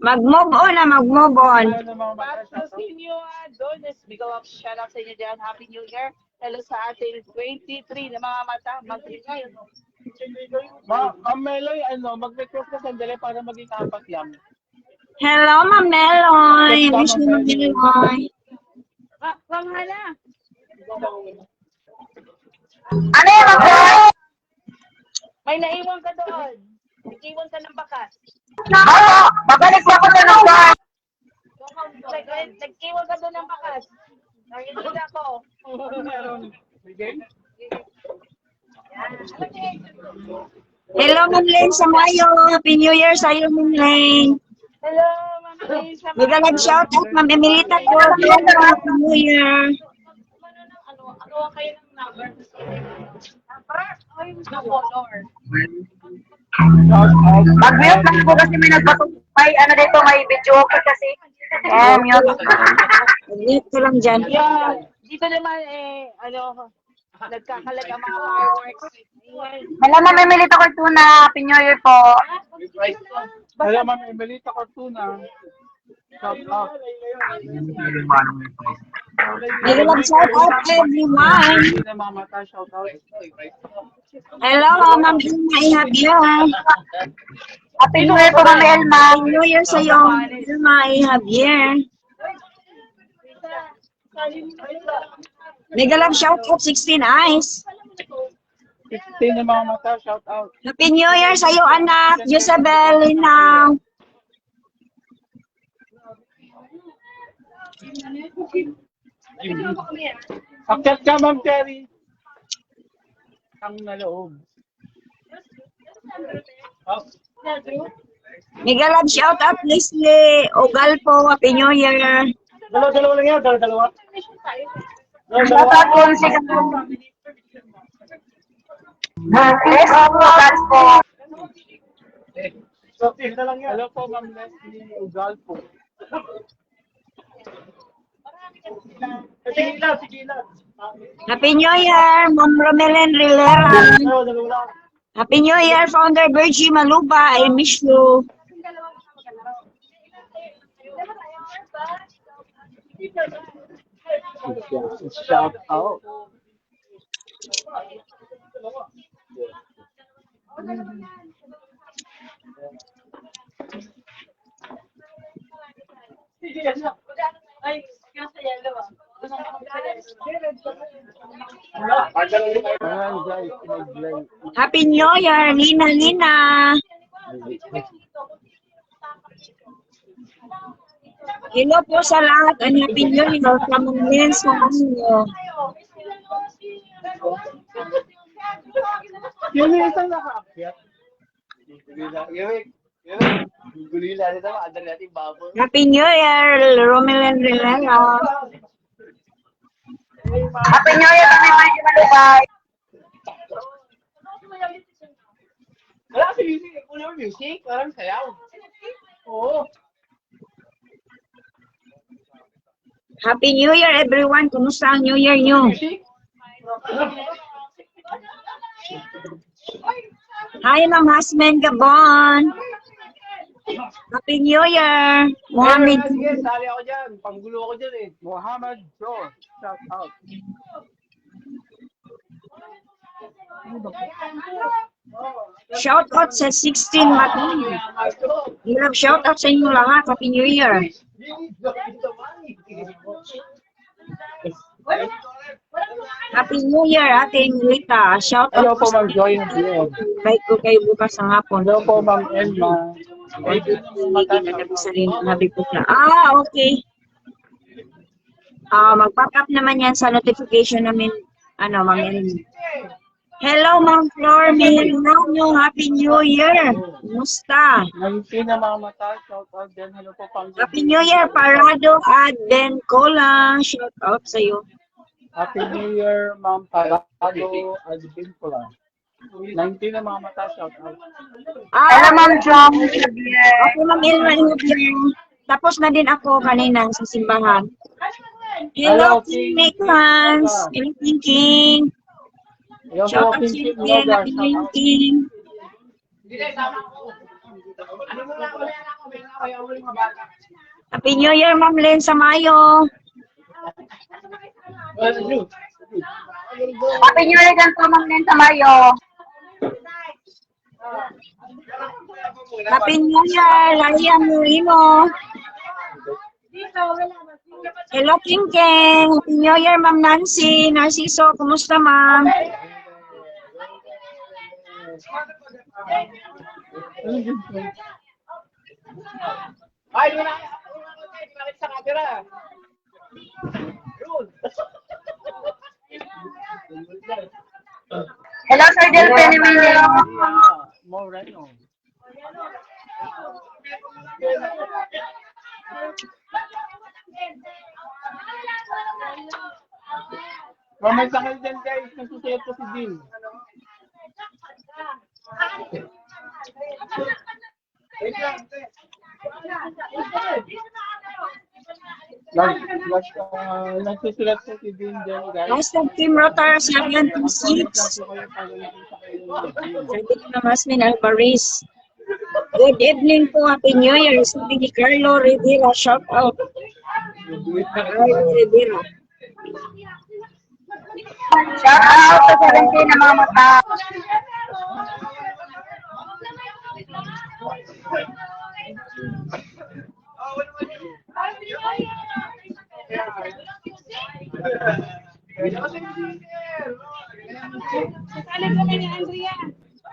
Mag-move on na, mag-move on. Patrocinio Adonis. Big love shoutout sa inyo dyan. Happy New Year. Hello sa ating 23 na mga mata. Mag-ingay. Ma'am Meloy, mag-request ka sandali para maging apat yan. Hello, Ma'am Meloy. Miss you, Ma'am Meloy. Ma'am Hana. Ano yan, Ma'am Meloy? May naiwan ka doon. Nag-iwan ka ng bakas. Oo, babalik po ako sa lugar. Nag-iwan ka doon ng bakas. Nakikita ko. Hello, Ma'am Lane Samayo. Happy New Year sa iyo, Ma'am Lane. Hello, Ma'am Lisa. Bigla nag-shout out, Ma'am Emilita ko. Happy New Year. Ano kayo ng number? Ay, na color. Mag-mute lang po kasi may may ano dito, may video ko kasi. Mute. Mute ko lang dyan. Yeah. Dito naman nagkakalag ang mga fireworks. Hello, Ma'am Emilita Cortuna. Happy New Year po. Hello, Ma'am Emelita Cortuna. Shout out. Shout out everyone. Hindi na mamata, shout out. Hello, Ma'am Elma Javier. Happy New Year po, Ma'am Elma. Happy New Year sa iyo, Elma Javier. Mega love shout out 16 eyes. 16 na mga mata, shout out. Happy New Year sa iyo, anak. Josabel Linaw. Akyat ka, Ma'am Terry. Ang naloob. Mega love shout out Leslie Ogalpo. Happy New Year. Dalawa lang yan, dalawa. Shout out po si Leslie Ogalpo. Hello po, Ma'am Leslie Ugalpo. Happy New Year, Ma'am Romelyn Rilera. Happy New Year, Founder Virgie Maluba. I miss you. Shout out. Ayan, guys, mag-live. Happy New Year, Lina. Hello po sa lahat. And Happy New Year from Lens sa inyo. Yun yung isang nakaakyat. Gulila nito, andar natin babo. Happy New Year, Romelyn Rilera. Happy New Year, kami Virgie Maluba. Wala kasi music, puno music, parang sayaw. Oo. Happy New Year, everyone. Kumusta ang New Year nyo? Hi, Ma'am Hasmin Gabon. Happy New Year. Mohammed. Sige, sali ako dyan. Panggulo ako dyan eh. Muhammad Joe, shout out. Shout out sa 16 Matang. Shout out sa inyo lahat. Happy New Year. Happy New Year, Ate Rita. Shout Hello out po, Ma'am Joy. Bye ko kayo bukas ng hapon. Hello po, Ma'am Elma. Nabi ko siya. Okay. Mag-pop up naman yan sa notification namin. Ma'am Elma. Hello, Ma'am Flor Milano. Happy New Year. Kumusta? 19 na mga mata, shout out din. Hello po, Pang Happy New Year, Parado at Ben Cola. Shout out sa'yo. Happy New Year, Ma'am Parado, Advin ko lang. 19 na mga mata, shout out. Hello, Ma'am Chong. Ako, Ma'am Ilma Ilma. Tapos na din ako kanina sa simbahan. Hello, King Nicholas. Hello, King. Hello Shout po, out King sa'yo, King King. Happy New Year, King. Happy New Year, Ma'am Len Samayo. Happy New Year ganito, Ma'am Len Tamayo. Happy New Year, Laia Murino. Hello, King King. Happy New Year, Ma'am Nancy. Narciso, kumusta, Ma'am? Ay, di na. Bakit sa camera? Hello, Sir Del Penimilio. Moreno. May sakal din guys, nagsusulat ko si Dean. Nagsusulat ko si Dean dyan guys. Hashtag Team Rotar 76. Sabi ko na Masmin Alvarez. Good evening po. Happy New Year. Sabi ni Carlo Rivera. Shout out. Carlo Rivera. Shout out sa 17 na mga mata.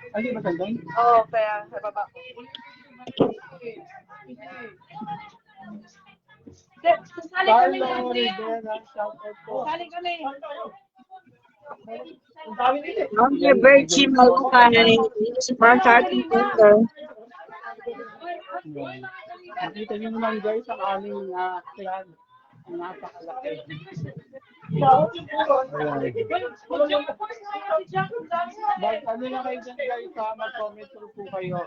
Ano ba tandang? Oo, kaya sa baba ko. Carlo Rivera, shout out po. Andre Virgin Malukanay. Dito sa Park Charting Center. Nakita niyo naman guys ang aming clan. Napakalaki. But ano na kayo dyan guys, mag-comment po kayo.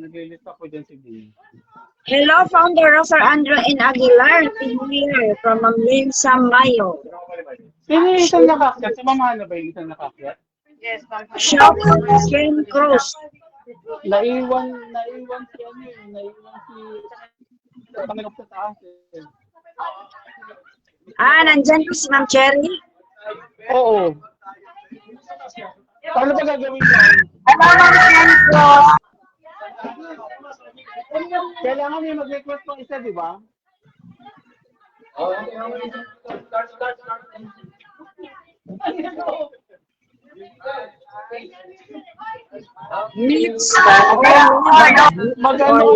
Naglilista po dyan si Dean. Hello, Founder Rosa Andrew and Aguilar. Happy New Year from Mamlin Samayo. Sino yung isang nakakyat? Si Mama Ana ba yung isang nakakyat? Yes, Ma'am. Shout out Ken Cruz. Naiwan si ano eh. Naiwan si Panginoon sa taas eh. Nandyan po si Ma'am Cherry. Oo. Paano ba gagawin yan? Hello, Ma'am Kenzo. Kailangan niya mag-request ng isa, di ba? Mix. Magano ka kaya, Ma'am Cherry?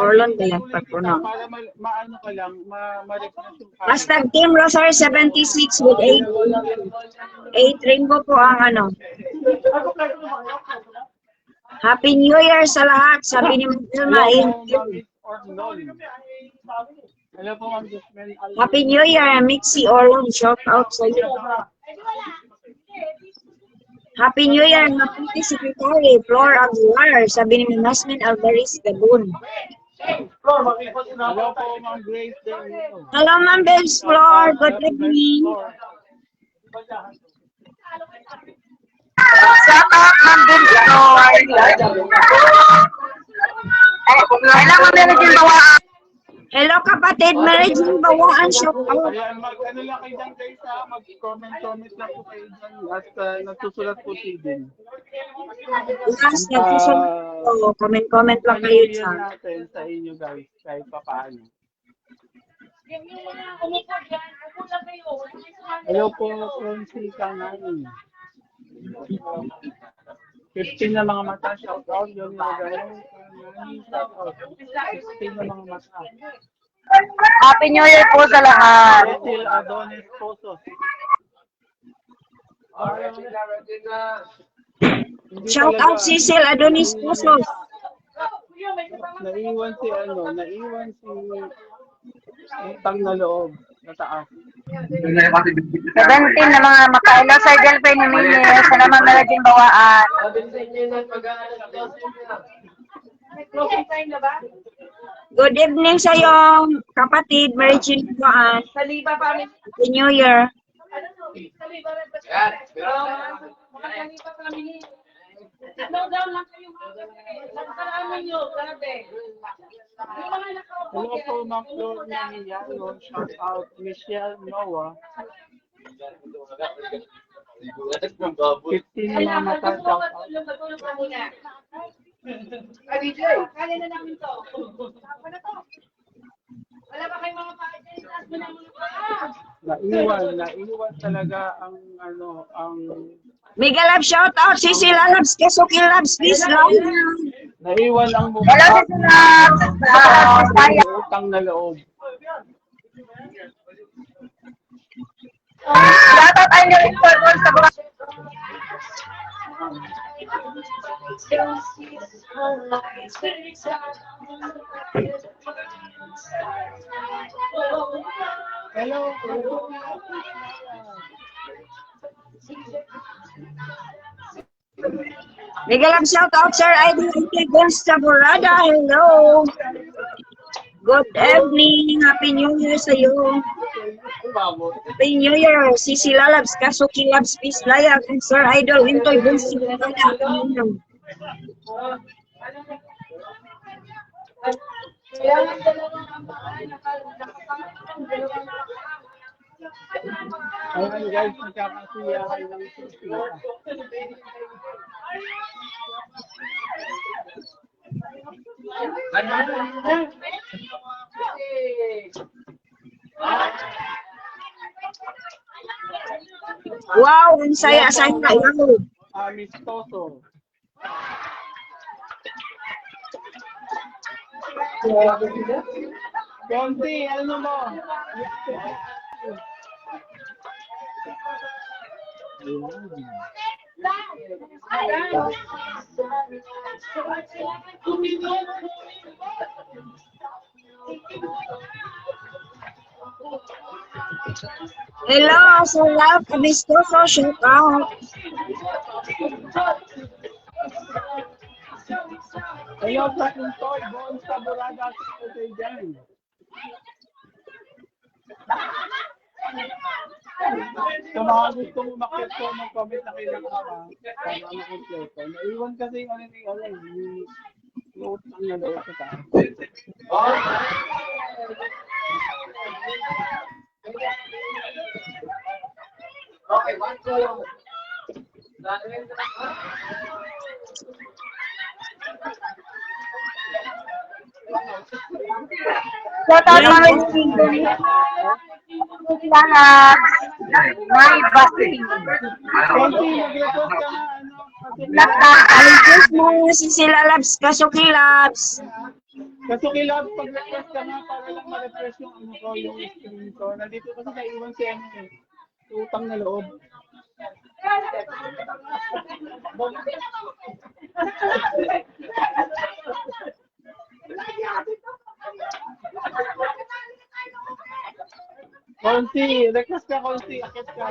Orlon ba yan? Pagpuno. Para maano ka lang, ma-request yung kaya. Hashtag Team Rosar 76 with 8 rainbow po ang ano. Happy New Year sa lahat. Sabi ni Mama. Hello po, Ma'am Jasmine. Happy New Year, Mixie Orlon. Shout out sa iyo. Happy New Year, Maputi Secretary, Flor Aguilar. Sabi ni Masmin Alvarez Gabon. Hello po, Ma'am Grace. Hello, Ma'am Bells Flor. Good evening. Shout out, Ma'am Benzo. Hello, Ma'am Benzo. Hello, kapatid. Mary Jean Bawaan. Shout out. Ayan, ano lang kayo dyan guys ha, mag-comment lang po kayo dyan at nagsusulat po si Din. Last, nagsusunod. Comment lang kayo dyan. Natin sa inyo guys, kahit pa paano. Hello po, Francie Kanani. 15 na mga mata, shout out. Yung nagagawa, shout out. 15 na mga mata. Happy New Year po sa lahat. Ethel Adonis Posos. Hindi Shout talaga, out Cecil Adonis Posos. naiwan si utang na loob na taas. 17 na mga makailo sa girlfriend ni Mimi. Sa naman malaging bawaan. Good evening sa iyo, kapatid, Mary Jean Buwan. Happy New Year. Hello po, Ma'am Flor Namiano. Shout out Michelle Noah. 15 na mga mata, shout out. Naiwan talaga ang Mega Love shout out Cecil Labs, Kesuki Labs, peace love. naiwan ang mukha. Hello, Cecil. Utang na loob. Shoutout ay yung Victor sa bukas. Hello. Mega Love shout out Sir Idol Integrons sa Borada. Hello. Good evening. Happy New Year sa iyo. Happy New Year. Sisi Lalabs, Kasuki Labs, Peace Layag, and Sir Idol Intoy Bunsi. Ayan guys, nagkakasiyahan ng sila. Wow, ang saya-saya kayo. Amistoso. Konti, ano mo? Hello, Sir Love, Amistoso, shout out. Hello sa Intoy, Bon sa Borada at sa dyan. Sa mga gustong umakit ko, mag-comment na kayo ng para makompleto. Naiwan kasi yung utang na loob sa taas. Okay, one, two. Shoutout mga lahat. May basin. Konti, mag-request ka na, Aligos mo si Sila Labs, Kasuki Labs. Kaso kailangan pag-request ka nga para lang ma-refresh yung yung screen ko. Nandito kasi naiwan si utang na loob. Konti, request ka konti, akit ka.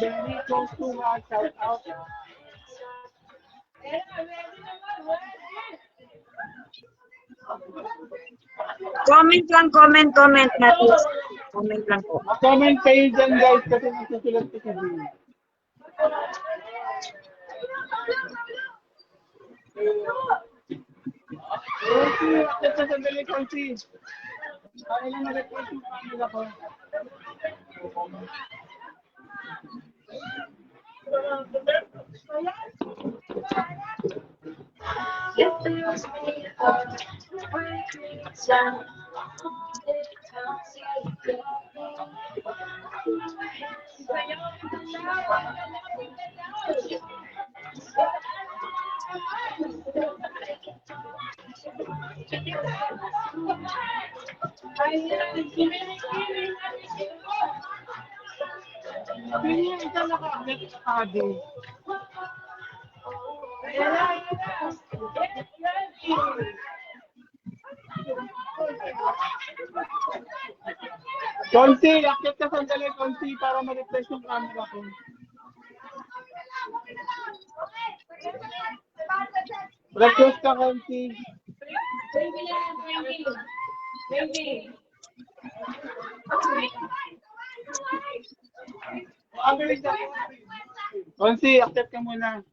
Very close to shout out. Comment natin. Comment lang po. Comment kayo dyan guys kasi nagsusulat ko sa video. Konti, akit sa sandali konti. Para lang ma-request yung camera ko. Konsi, akit ka sandali, Konsi, para ma-refresh yung camera ko. Request ka, Konsi. Konsi, akit ka muna.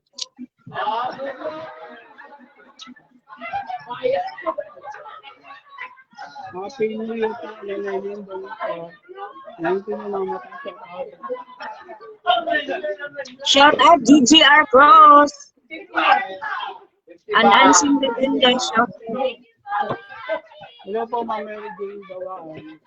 Happy New Year po, Lalayan Balita. 19 na lang matasok out. Shout out DGR Cross. An unseen legenda, shout out. Hello po, Ma'am Mary Jane Bawaan.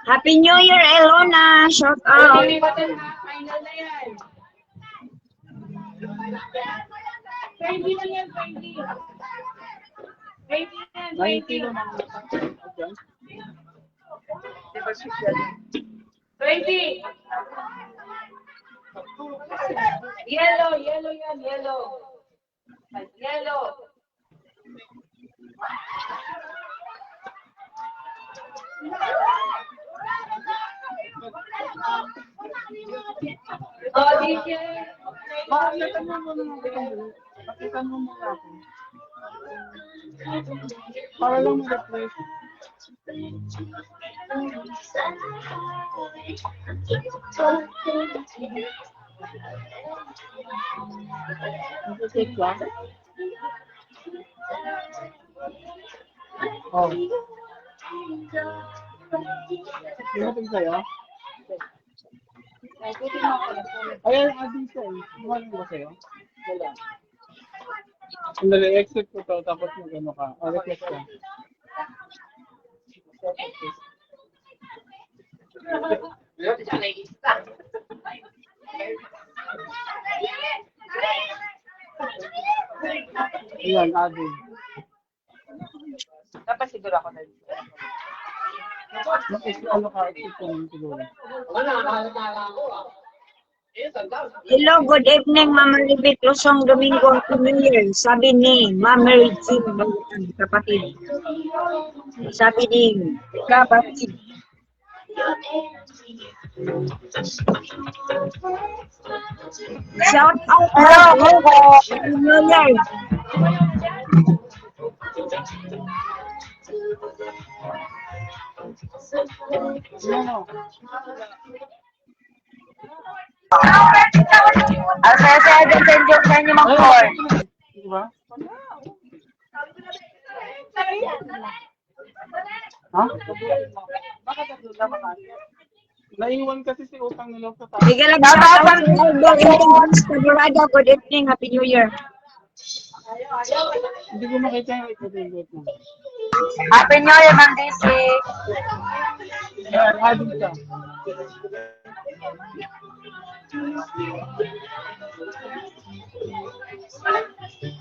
Happy New Year, Elona. Shout out. Nineteen na lang matasok out dyan. Yellow yan, yellow. Yellow. Oh, DJ. Pakitan mo muna ako. Pakitan mo muna ako. Para lang ma-refresh. Mag-check ba? Oh. Dumating sa'yo? Ayan, dito eh. Dumating ba sa'yo? Wala. Sandali, exit ko to, tapos mag-ano ka. Request ka. Ayan, Adi. Dapat siguro ako na dito. Ano ka, exit ko naman siguro. Hello, good evening, Ma'am Ribit Losong Domingo. Happy New Year. Sabi ni Ma'am Regine Balutan, kapatid. Sabi ni kapatid. Shout out. Happy New Year. Ano? Saya send joke sa inyo mga Ay, di ba? Ha? Naiwan kasi si Utang nila sa taas. Bigyan lang shout out sa Albert Taburada. Good evening. Happy New Year. Hindi ko makita yung ikatingot mo. Happy New Year, Ma'am DC. Ayan, Adi ka.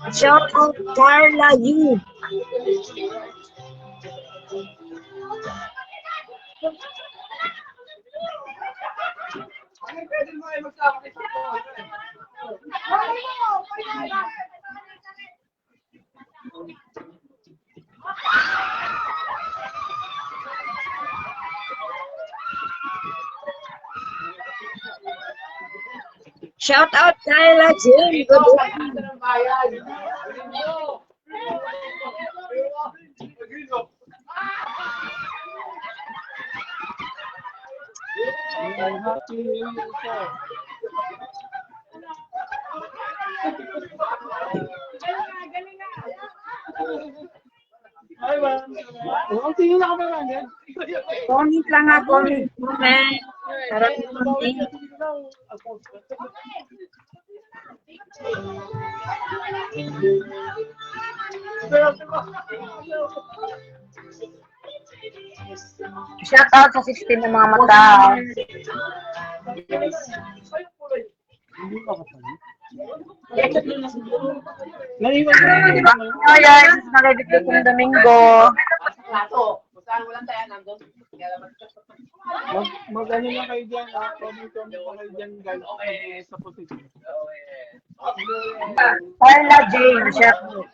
Shout out Carla Yu. Shout out Carla Jane. Good evening. Ayan, Happy New Year, sir. Ay, ba? Ang tingin na ka ba yan? Comment lang ha, comment. Comment. Sarap comment. Shout out sa 16 ng mga mata. Hindi pa kasali. Naiwan ko na yun. Oh, yes. Nag-edit ko ng Domingo. Mag-ano lang kayo dyan, comment pa kayo dyan, guys, sa position. Carla Jane. Shout out.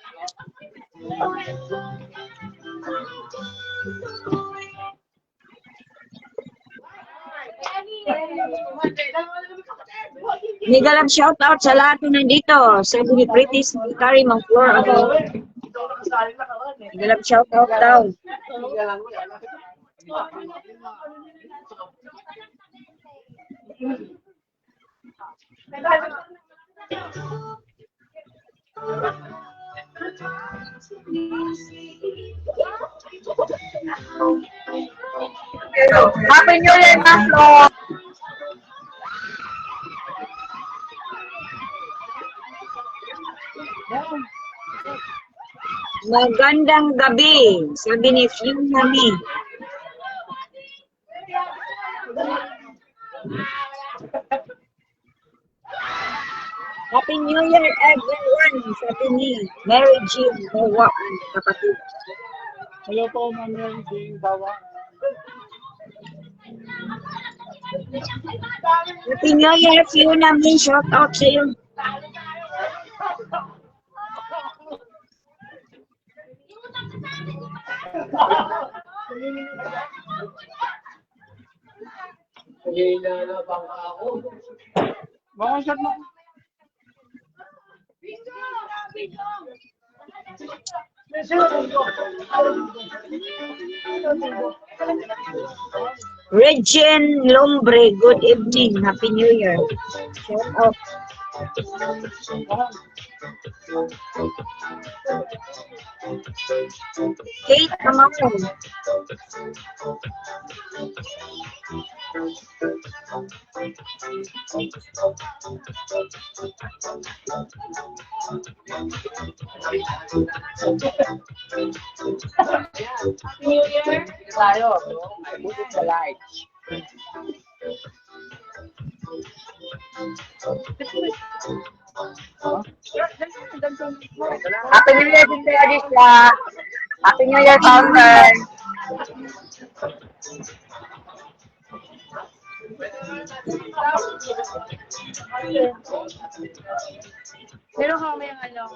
Nigalang shout out sa lahat na nandito. Sabi ni Pretty Secretary Mang Flor ako. Nigalang shout out daw. Happy New Year, Mang Flor! Magandang gabi, sabi ni Fiona Nami. Happy New Year, everyone, sabi ni Mary Jean Bawaan, kapatid. Hello po, Ma'am Mary Jane Bawa. Happy New Year, Fiona Nami, shout out sa iyo. Baka shot mo. Regine Lombre, good evening, Happy New Year. Shout out. Kate Amapon. New Year. Tayo. Buti sa light. Happy New Year, Sister Adisla. Happy New Year, Founder. Meron ka may ano.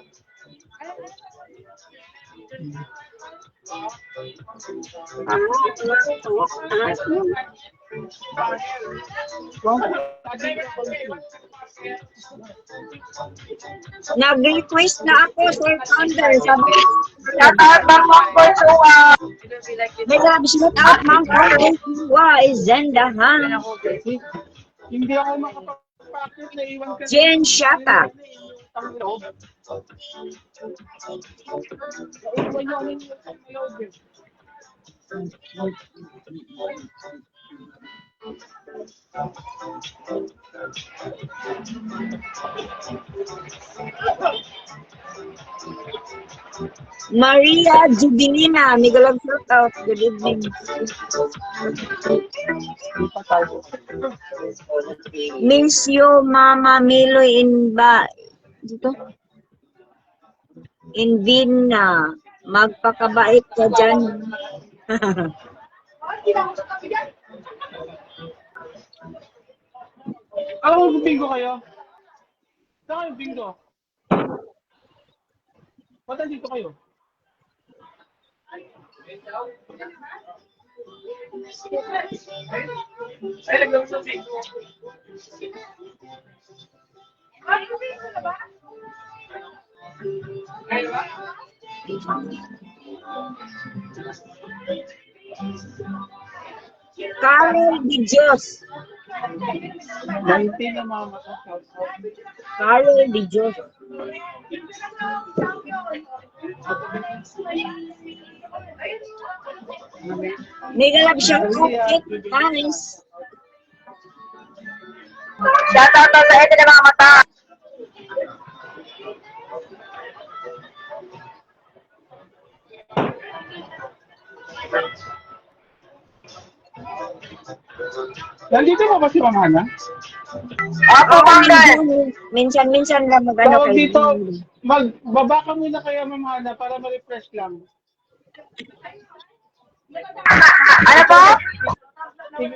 Nag-request na ako, Sir Founder. Sabi, shout out, Ma'am Portua. May love, shout out, Ma'am Portua. Izendahan. Hindi ako makapag-practice na iwan ka. Jen Shata. Maria Jubilina, Miguel shout out. Good evening. Miss you, Mama Milo in dito? In Vienna. Magpakabait ka dyan. Alam mo, bingo kayo? Saan kayo bingo? Ba't dito kayo? Ay, naglang sa bingo. Carol Di Dios. 19 na mga mata. Carol Di Dios. Mega love shout out kit, guys. Shout out daw sa ito ng mga mata. Nandito mo ba si Ma'am Hana? Opo, Founder. Minsan-minsan lang mag-ano Tawag kayo. dito, magbaba ka muna kaya Ma'am Hana para ma-refresh lang. Ano po?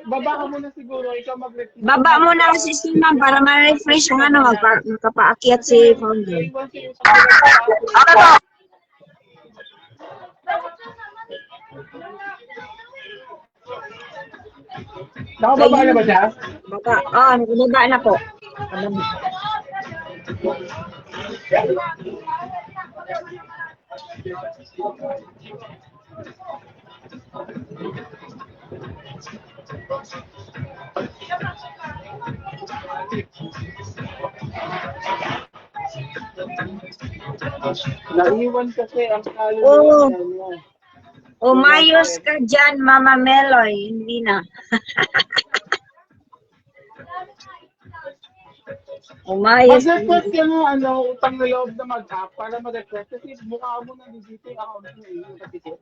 Baba ka muna siguro, ikaw mag-refresh. Baba mo na kasi si ma'am para ma-refresh ang ano, magkapaakyat si founder. Okay po. Nakababa na ba siya? Baba, nababa na po. Naiwan kasi ang talo Oo. niya. Umayos ka dyan, Mama Meloy. Hindi na. Umayos ka Mag-request dyan. ka ng utang na loob na mag-app para mag-request kasi mukha mo na dito yung account mo yung kapitid.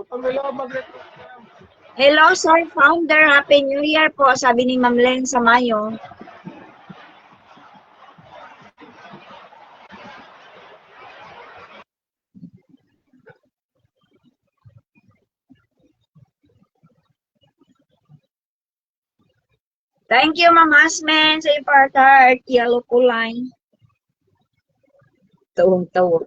Utang na loob mag-request ka. Hello, sir, founder. Happy New Year po, sabi ni Ma'am Len sa Mayo. Thank you, Ma'am Asmen, sa ipart-heart. Yellow kulay. Tawang-tawa.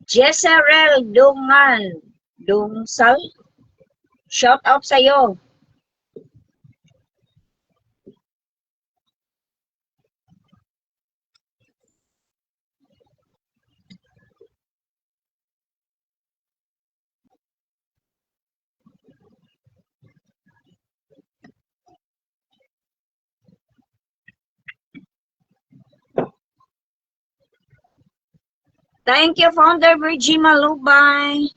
Jezerel Dungal. Dungsal. Shout out sa'yo. Thank you, Founder Virgie Malubay.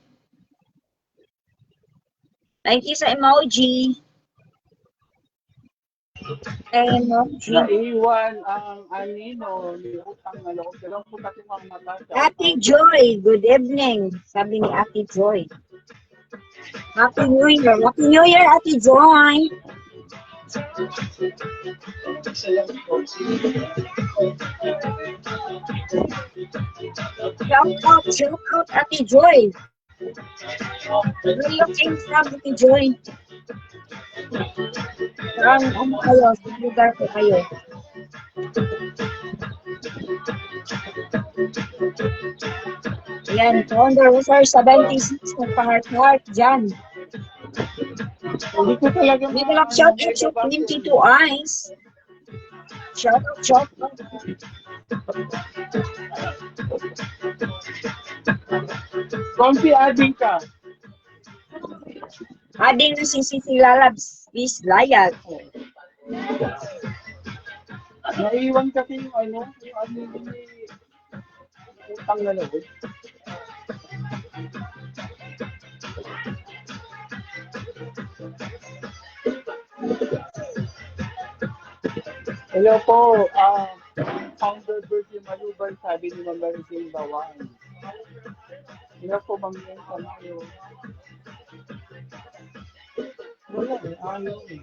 Thank you sa emoji. Emoji. Naiwan ang anino ni utang na loob. Dalawang po kasi mga mata siya. Ate Joy, good evening. Sabi ni Ate Joy. Happy New Year. Happy New Year, Ate Joy. Shout out, Ate Joy. Rio King Sab, Ate Joy. Parang ano kayo, sa lugar ko kayo. Ayan, Founder Rosar 76, magpa-heart-heart dyan. Hindi ko talaga May lang shout out sa 22 eyes. Shout out. Konti adding ka. Ading na si Sisi Lalabs is layag. Naiwan kasi yung yung utang na loob. Hello po, Founder Virgie Malubay, sabi ni Ma'am Maricel Bawan. Hello po, Ma'am Yen Tamayo. Wala ayaw eh.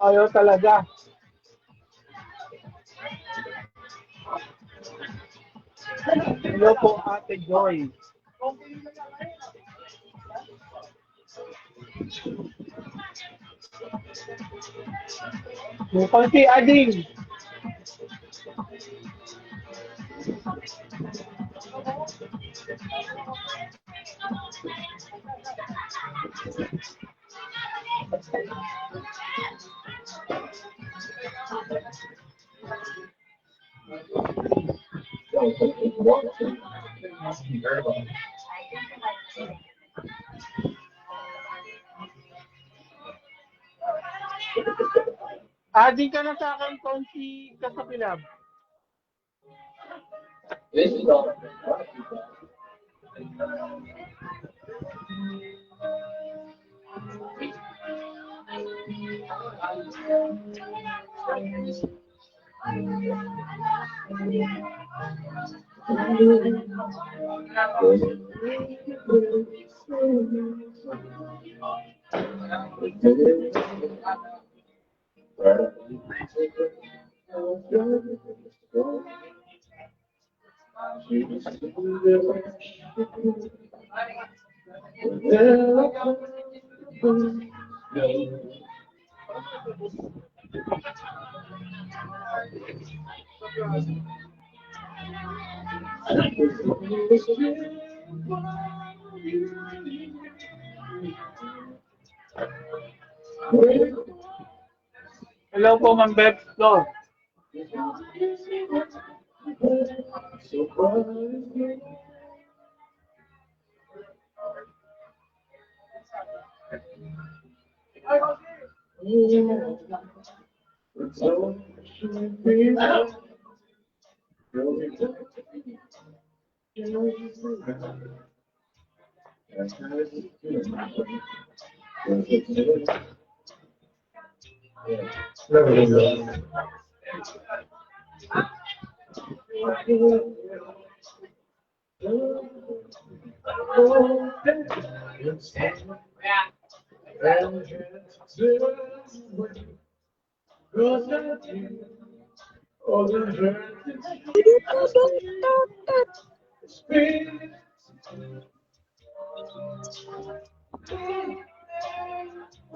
Ayaw talaga. Hello po, Ate Joy. Mukhang si Ading. Ading ka na sa akin, konti ka sa pilab. Hello po, Ma'am Bebsto.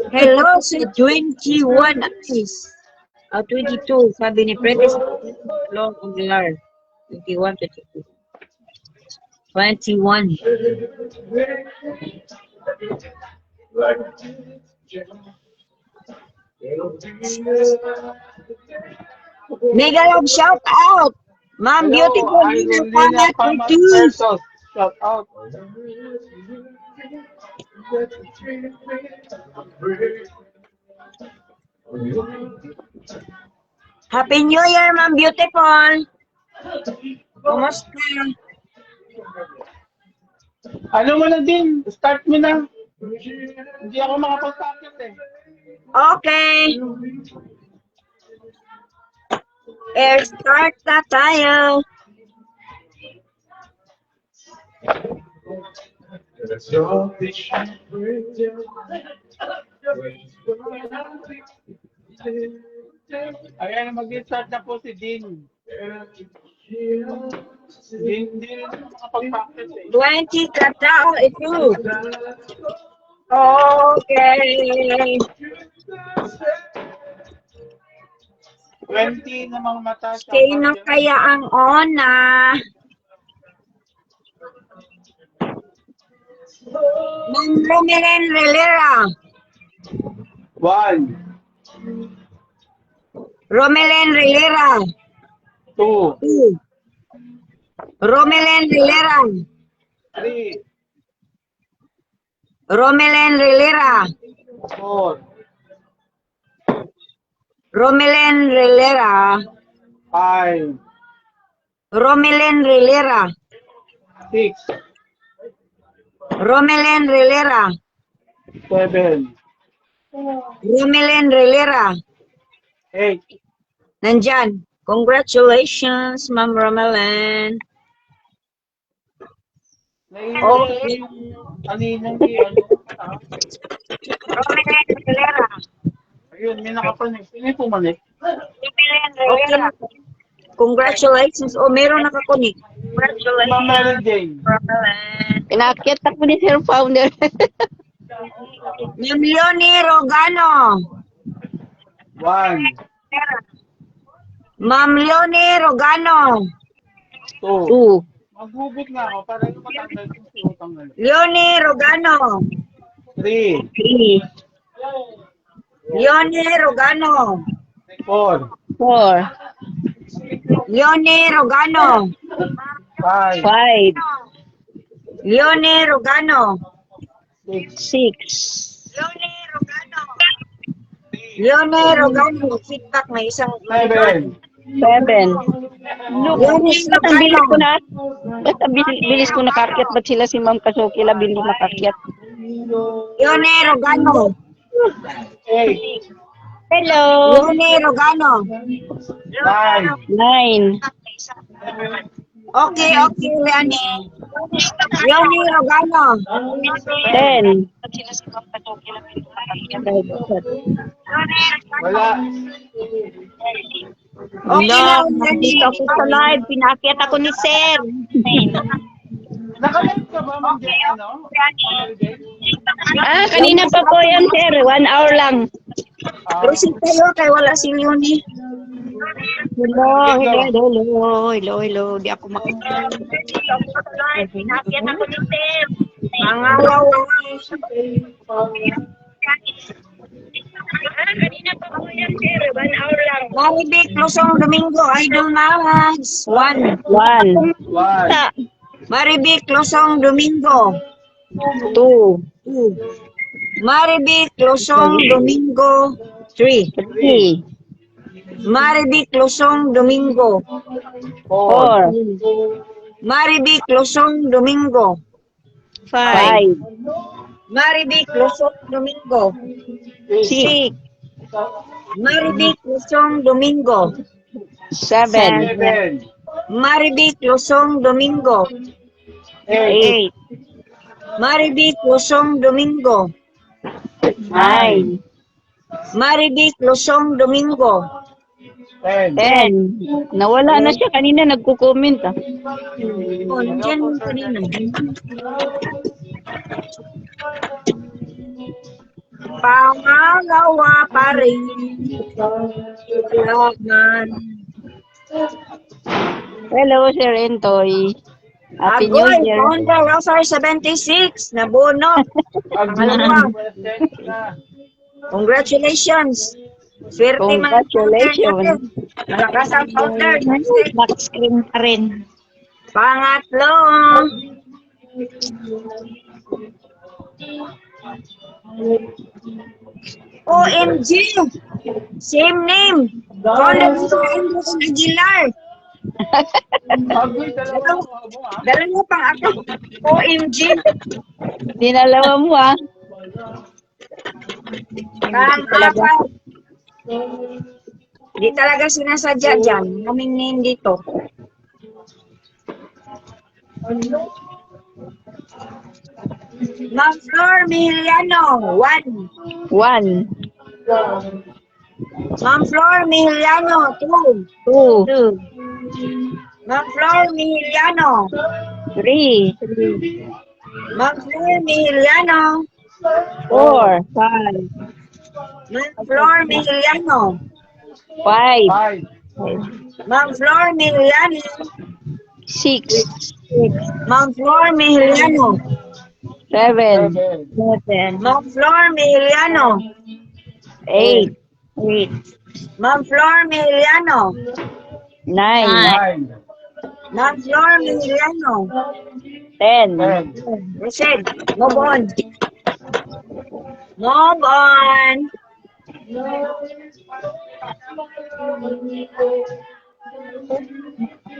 Hello, si 21 Atis. 22, sabi ni Prentice Long Aguilar. 21, 22. 21. Mega love shout out. Ma'am Beautiful Lina Pamat Ortiz. Shout out. Happy New Year, Ma'am Beautiful. Kumusta? Ano mo na din, start mo na. Hindi ako makapag-packet eh. Okay. Air start na tayo. Ayan, mag-start na po si Dean. Hindi rin makapag-practice eh. 20 katao ito. Okay. 20 na mga mata. Sino kaya ang ona? Ma'am Romelen Relera. 1, Romelen Relera. 2, 2. Romelen Relera. 3, Romelen Relera. 4, Romelen Relera. 5, Romelen Relera. 6, Romelen Relera. 7, Romelen Relera. 8, Nandyan. Congratulations, Ma'am Romelen. naiinis yung kaninang ano. Romelen Relera. Ayun, may nakapanik. Sino yung pumanik? Okay. Congratulations. O, meron nakakunik. Ma'am Mary Jane. Inakyat ako ni Sir Founder. Ma'am Leonie Rogano. 1, Ma'am Leonie Rogano. 2. Maghugot na ako para yung matanggal yung siutang na. Leonie Rogano. 3, Leonie Rogano. 4, 4, Leonie Rogano. 5, 5, Leonie Rogano. 6, 6, Leonie Rogano. Feedback na isang. 7, 7. Look, Leonie ba't ang bilis ko Rogano. na? Ba't ang bilis ko nakakyat? Ba't sila si Ma'am Kasoki bilis makakyat? Leonie Rogano. 8, Hello! Leonie Rogano. 9, 9, Okay, Leonie. Leonie Rogano. 10. wala. Okay na, Nandito ako sa live. Pinakyat ako ni Sir. Nakalive ka ba, Ma'am Jane, ano? Ma'am Mary Jane? Kanina pa po yan, Sir. 1 hour lang. Proceed tayo kay wala si Leonie. Hello. Di ako makikita. Pinakyat ako ni Sir. Mga wawa. Kanina pa po yan, Sir. 1 hour lang. Maribik Luzong Domingo, Idol Mags. 1. 1, 1, Maribik Luzong Domingo. 2, 2. Maribik Luzong Domingo. 3. 3, Maribik Luzong Domingo. 4, 4, Maribik Luzong Domingo. 5, Maribik Luzong Domingo. 6, Maribik Luzong Domingo. 7, 7, Maribik Luzong Domingo. 8, 8, Maribik Luzong Domingo. 9, Maribik Luzong Domingo. 10, 10. Nawala na siya. Kanina nagko-comment. Oh, nandiyan yung kanina. Pangalawa pa rin. Kailangan. Hello, Sir Entoy. Happy New Agoy, Year. Honda Roser 76. Nabunot. Pangalawa. Congratulations. Swerte man. Congratulations. Malakas ang founder. Back screen pa rin. Pangatlo. OMG. Same name. Colin Andres Aguilar. Agoy, dalawa mo, ha? Dalawa pang ako. OMG. Dinalawa mo Pang-apat. Di talaga sinasadya dyan. Kaming name dito. Ma'am Flor Mihiliano, 1. 1, Ma'am Flor Mihiliano, 2. 2, Ma'am Flor Mihiliano. 3, Ma'am Flor Mihiliano. 4, Ma'am Flor Mihiliano. 5, 5, Ma'am Flor Mihiliano. 6, Ma'am Flor Mihiliano. 7, 7, Ma'am Flor Mihiliano. 8, 8, Ma'am Flor Mihiliano. 9, 9, Ma'am Flor Mihiliano. 10, 10, Proceed. Move on. Move on.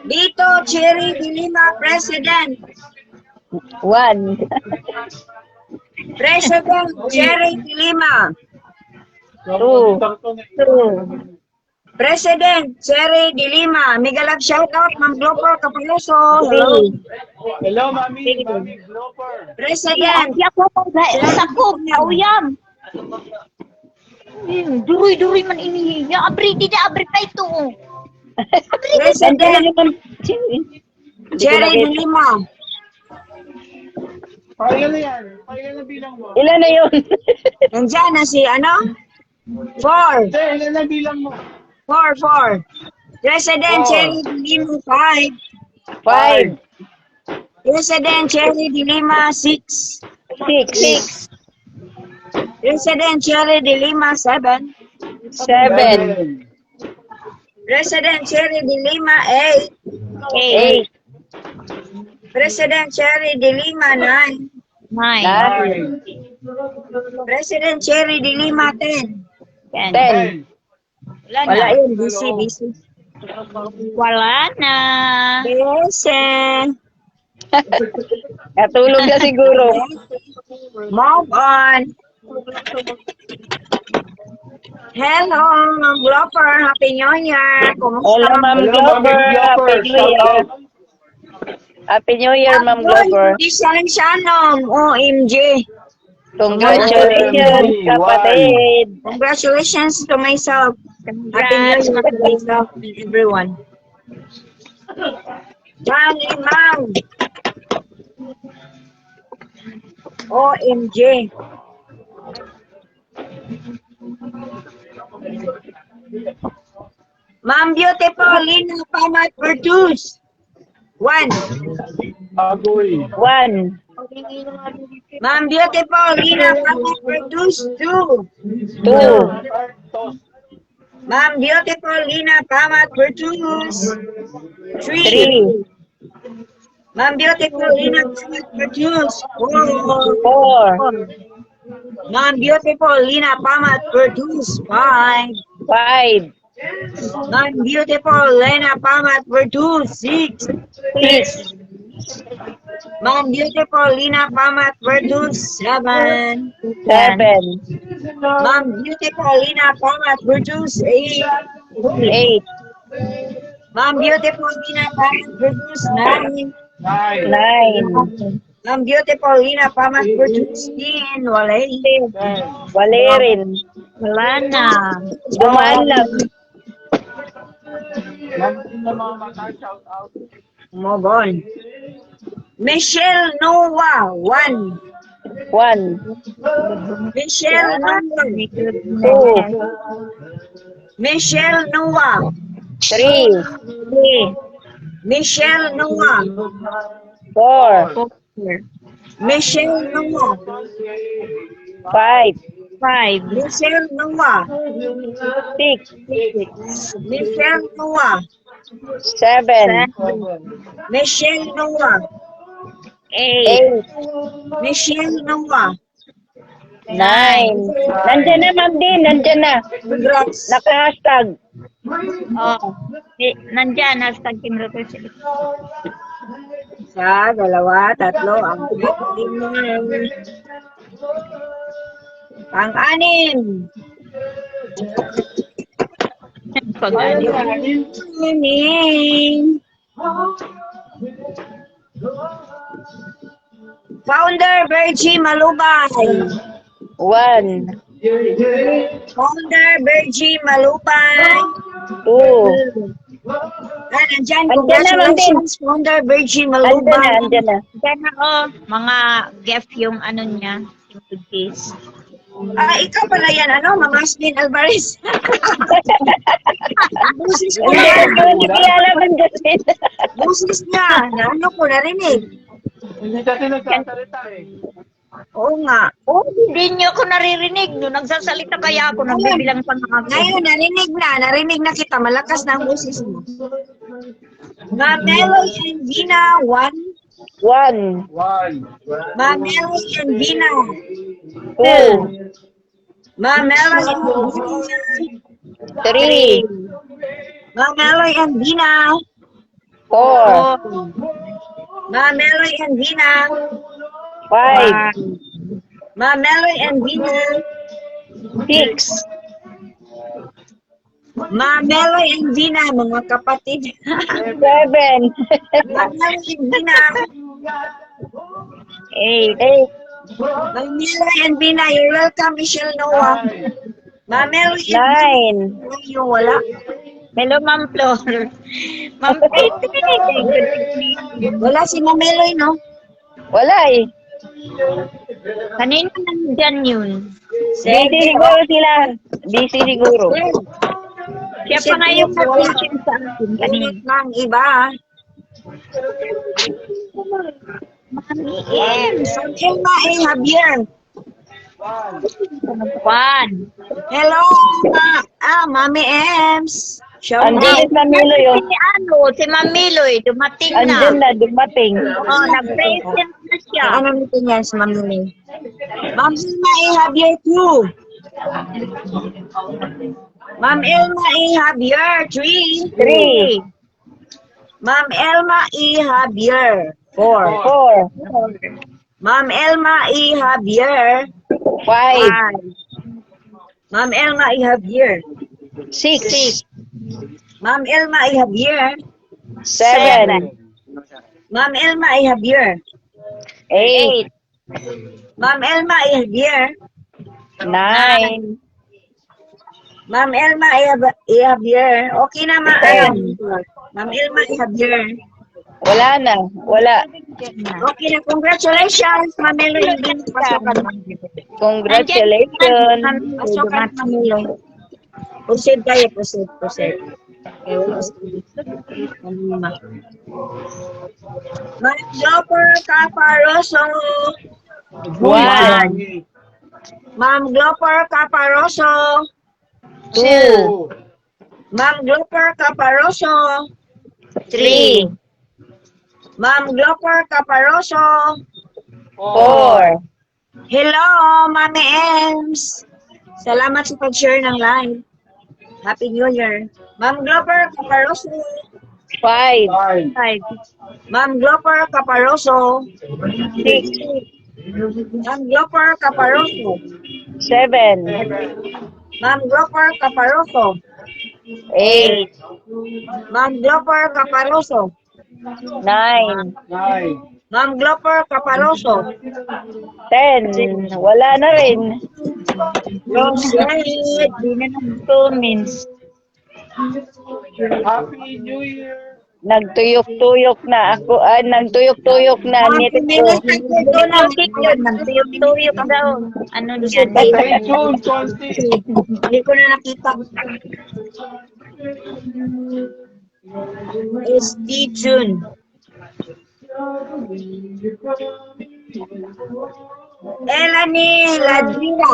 Dito, Cherry Dilima, President. 1, President, Cherry Dilima. 2, President, Cherry Dilima. Migalag shoutout, Ma'am Glover Capaluso. Hello. Hello, Mami. Mami Glopper. President, Di ako sakop, kauyam. Duroy-duroy man inihiya. Abri, di na abri pa ito. President, Cherry Dilima. Pakailan na yan. Pakailan na bilang mo. Ilan na yun? Nandiyan na si ano? 4. Hindi, ilan na bilang mo. 4. President, Four. Cherry Dilima, 5. 5, President, Cherry Dilima, 6. 6, President, Cherry Dilima, 7. 7, President, Cherry Dilima, 8. 8, President, Cherry Dilima, 9. 9, President, Cherry Dilima, 10. 10. Wala yun, busy. Wala na. Bese. Natulog na siguro. Move on. Hello, Ma'am Glover. Happy New Year. Kumusta? Hello, Ma'am Hello, Glover. Mami Glopper. Happy New Shout Year. out. Happy New Year, Ma'am Glover. Design Shannon. OMG. Congratulations, kapatid. Congratulations to myself. Happy New Year to myself and everyone. Johnny Ma'am. OMG. Ma'am Beautiful, Lina Pamat Produce. 1. Agoy. 1, Ma'am Beautiful, Lina Pamat Produce. 2. 2, Ma'am Beautiful, Lina Pamat Produce. 3. 3, Ma'am Beautiful, Lina Pamat Produce. 4. 4, Ma'am Beautiful, Lina Pamat Produce. 5. 5, Ma'am Beautiful, Lina Pamat Produce. 6. 6, Ma'am Beautiful, Lina Pamat Produce. 7. 7, Ma'am Beautiful, Lina Pamat Produce. 8. 8, Ma'am Beautiful, Lina Pamat Produce. 9. 9, 9. Ma'am Beautiful, Lina Pamat Produce. 10. Wala 10. Wala rin. wala na. Dumaan lang. Mami na mga mata. Shout out. Move on. Michelle Noah. 1. 1, Michelle Noah. 2, Michelle Noah. 3, Michelle Noah. 4, Michelle Noah. 5, 5, Michelle Noah. 6, Michelle Noah. 7, Michelle Noah. 8, Michelle Noah. 9. Nandyan na, Ma'am Din. Nandyan na. Congrats. Naka-hashtag. oh, nandyan, hashtag Team Rockers. Isa, dalawa, tatlo, apat, lima. Pang-anim. Pag-ano. Anim. Founder Virgie Malubay. 1, Founder Virgie Malubay. 2, Nandyan, Andyan na, Ma'am Din. congratulations, Founder Virgin Andyan na, Maluban. andyan na. Yan ako, mga gift yung ano niya, yung cookies. Ikaw pala yan, Ma'am Asmin Alvarez. Busis ko Hindi na. ko hindi kilala man kasi. Busis niya. Ko, narinig. Hindi kasi nagsasalita eh. Oo nga. Oh, hindi niyo ako naririnig. No, nagsasalita kaya ako, nagbibilang pa nga ako. Ngayon, narinig na kita. Malakas na ang busis mo. Ma'am Meloy and Vina, 1. 1, One. Ma'am Meloy and Vina. 2, Ma'am Meloy and Vina. 3, Ma'am Meloy and Vina. 4, Ma'am Meloy and Vina. 5, Ma'am Meloy and Vina. 6, Ma'am Meloy and Vina, mga kapatid. 7, Ma'am Meloy and Vina. 8, Ma'am Meloy and Vina, you're welcome, Michelle Noah. Ma'am Meloy and 9. Vina, wala. Hello, Ma'am Flor. Ma'am Wala si Ma'am Meloy, no? Wala eh. kanina nandyan yun. Busy siguro sila. Busy siguro. Siya pa nga yung nag-mention sa akin kanina. Init ng iba. San Elma A. Javier. Juan. Hello, Mami Ems. Shout Andyan sa Milo yun. Si Ma'am Miloy, dumating Andyan na. na, dumating. Oh, nag-present na siya. Ano nito niya sa Ma'am Meloy? Ma'am Elma A. Javier 2. Ma'am Elma A. Javier 3. 3, Ma'am Elma E. Javier 4. 4, Ma'am Elma E. Javier 5, Ma'am Elma E. Javier 6, Ma'am Elma E. Javier 7, Ma'am Elma E. Javier 8, Ma'am Elma E. Javier 9, Ma'am Elma E. Javier. Okay na, Ma'am Elma E. Javier. wala na, wala. Okay na, congratulations, Ma'am Meloy. Pasokan mo. Congratulations. Pasokan, Ma'am Meloy. Proceed tayo, proceed. Okay, wala sa kanina. Ma'am Glopper Caparoso. 1, Ma'am Glopper Caparoso. 2, Ma'am Glopper Caparoso. 3, Ma'am Glopper Caparoso. 4, Hello, Mami Ems. Salamat sa pag-share ng live. Happy New Year. Ma'am Glopper Caparoso. 5, Five. Ma'am Glopper Caparoso. 6, Ma'am Glopper Caparoso. 7, Ma'am Glopper Caparoso. 8, Ma'am Glopper Caparoso. 9, Nine. Ma'am Glopper Caparoso. 10. Wala na rin. Rosette. Hindi na nag-comments. Happy New Year. Nagtuyok-tuyok na ako. Nagtuyok-tuyok na nito ko. Nagtuyok-tuyok daw. Ano yan? Stay tuned, Conti. Hindi ko na nakita. Stay tuned. Elani Ladrira.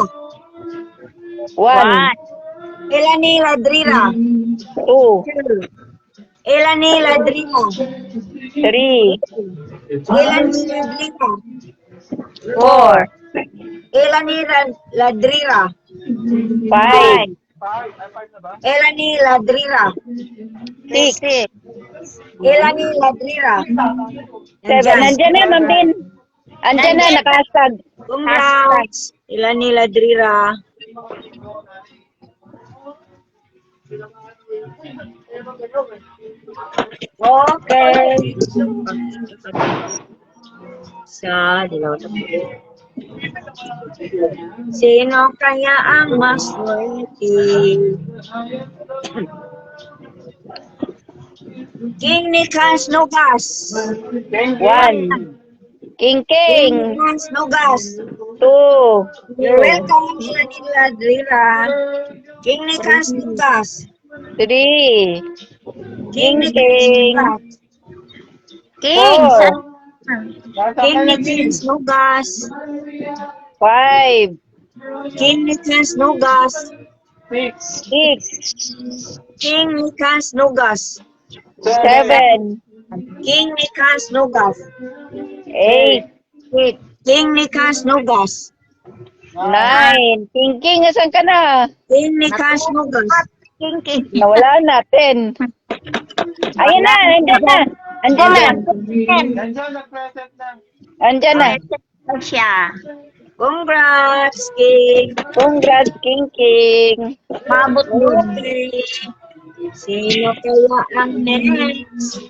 1, Elani Ladrira. 2, Elani Ladrira. 3, Elani Ladrira. 4, Elani Ladrira. 5, Five na ba? Elani Ladrira. 6, Elani Ladrira. 7. Nandiyan na, Ma'am Bin. Andyan na, nakasag. Congrats. Elani Ladrira. Okay. Sino kaya ang maswerte? King Nikas Nugas. Thank you. 1. King King King. Nikas Nugas. 2. You're welcome, Manila Drira. King Nikas Nugas. 3. King King Nikas King. Nugas. King, 4. saan? Nasa King ka na, Nikas Nugas. 5. King Nikas Nugas. 6, 6. King Nikas Nugas. 7. King Nikas Nugas. 8. King Nikas Nugas. 9. King King, asan ka na? King Nikas Nugas. King, king. Nawala na. 10. Ayan na, andyan na. Andyan na. Nandiyan, nag-present na. Andyan na. Ito siya. Congrats, King. Congrats, King King. Mabot dun. Okay. Sino kaya ang next?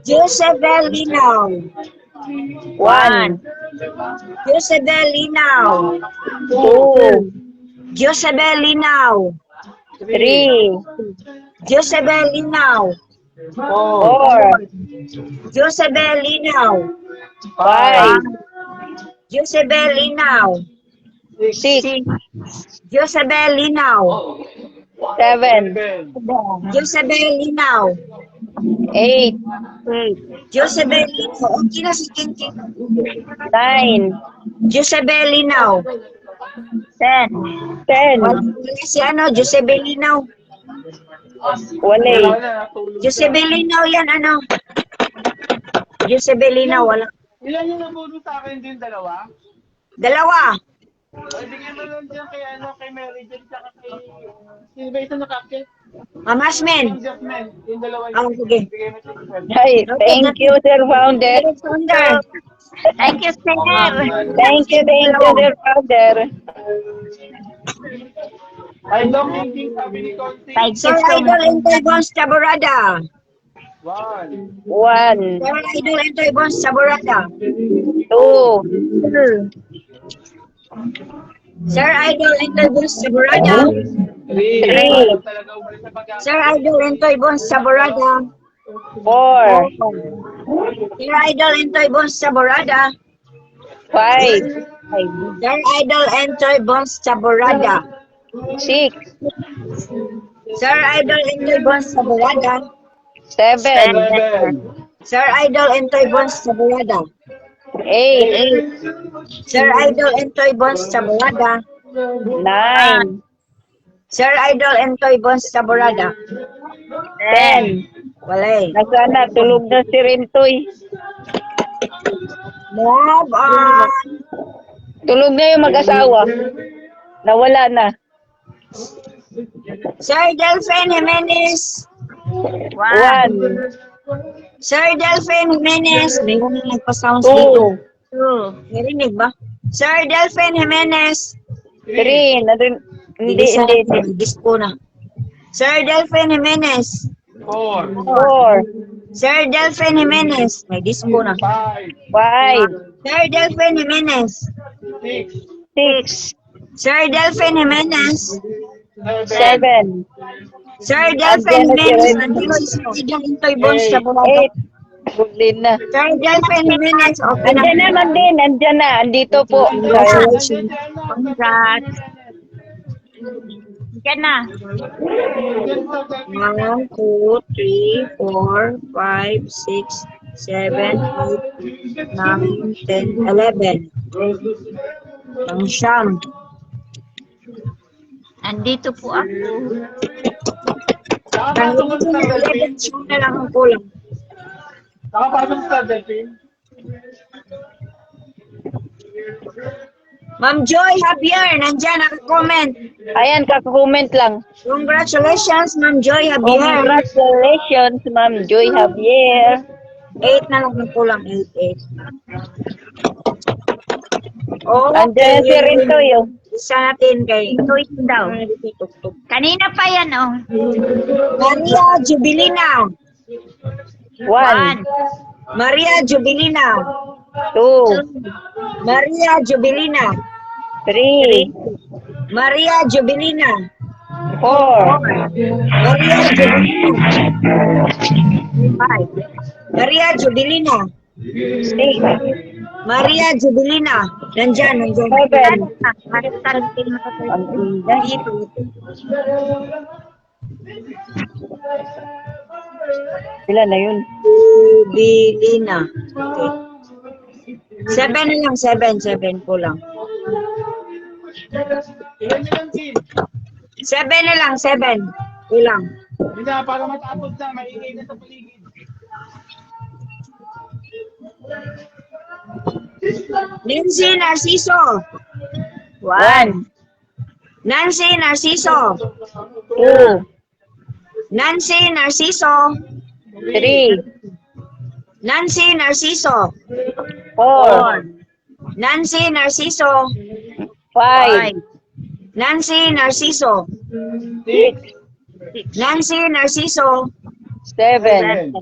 Josebel Linaw. 1. Josebel Linaw. 2. Josebel Linaw. 3. Josebel Linaw. 4. Josebel Linaw. 5. Josebel Linaw. 6. Josebel Linaw. 7. Josebel Linaw. 8. Josebel Linaw. Okay na si King King. 9. Josebel Linaw. 10. 10. Wala si ano, Josebel Linaw. Wala. Josebel Linaw yan, ano? Josebel Linaw, wala. Ilan yung nabuno sa akin din, dalawa? Dalawa. Ay, bigyan mo lang dyan kay, kay Mary Jane, tsaka kay... Sino ba isa nakakit? Mamasmen. Yung Jasmine, yung dalawa Ah, yun. sige. Bigyan mo siya sa Ay, thank you, Sir Founder. Founder. Thank you, sir. Thank you, Sir Founder. Ay, Doc, hindi sabi ni Conti. Thank Sir you so Idol much. Entoy Bons Chaborada. 1, 1. Sir Idol Entoy Bons Chaborada. 2. Sir Idol Entoy Bons Chaborada. 3. 3. Talaga umalis sa pag- Sir Idol Entoy Bons Chaborada. 4. Sir Idol Entoy Bons Chaborada. 5. Sir Idol Entoy Bons Chaborada. 6. Sir Idol Entoy Bons Chaborada. 7. 7, Sir Idol Entoy Bons Chaborada. 8. Sir Idol Entoy Bons Chaborada. 9. Sir Idol Entoy Bons Chaborada. 10. Wala eh. Nasana, tulog na si Rintoy. Move on. Tulog na yung mag-asawa. Nawala na. Sir Delphin Jimenez. 1. Sir Delphin Jimenez. Mayroon na nagpa-sounds dito. 2. Narinig ba? Sir Delphin Jimenez. 3. Hindi. Dispo na. Sir Delphin Jimenez. 4, 4. Sir Delphin Jimenez. May dispo na. 5, 5. Sir Delphin Jimenez. 6, 6. Sir Delphin Jimenez. 7, 7. Sir Delphin Jimenez. Nandito si Sir Intoy Bons sa Bulaga. 8. Budlin na. Sir Delphin Jimenez. Okay na. Andyan naman din. Andyan na. Andito po. Congratulations. Congrats. Diyan na. 1, 2, 3, 4, 5, 6, 7, 8, 9, 10, 11. Ang siyam. Andito po ako. Ang 11 siyam na lang ang kulang. nakapasok sa Delphine. Ma'am Joy Javier, nandyan, naka-comment. Ayan, kaka-comment lang. Congratulations, Ma'am Joy Javier. Congratulations, Ma'am Joy Javier. 8 na lang ang kulang, 8. Oh, Andyan si Rintoy. Oh. isa natin kay Ito daw. Kanina pa yan, oh. Maria Jubilina. 1. 1. Maria Jubilina. 2. Maria Jubilina. 3. Maria Jubilina. 4. Maria Jubilina. 5. Maria Jubilina. 6. Maria Jubilina. Nandyan. 7. Karantin mo Ang ingay. Sila na yun. Jubilina. Okay. 7 na lang, 7 po lang. 7 na lang, 7. Ilang. Hindi na, para matapos na, maingay na sa paligid. Nancy Narciso. 1. Nancy Narciso. 2. Nancy Narciso. 3. Nancy Narciso. 4. Nancy Narciso. 5. Nancy Narciso. 6. Nancy Narciso. 7.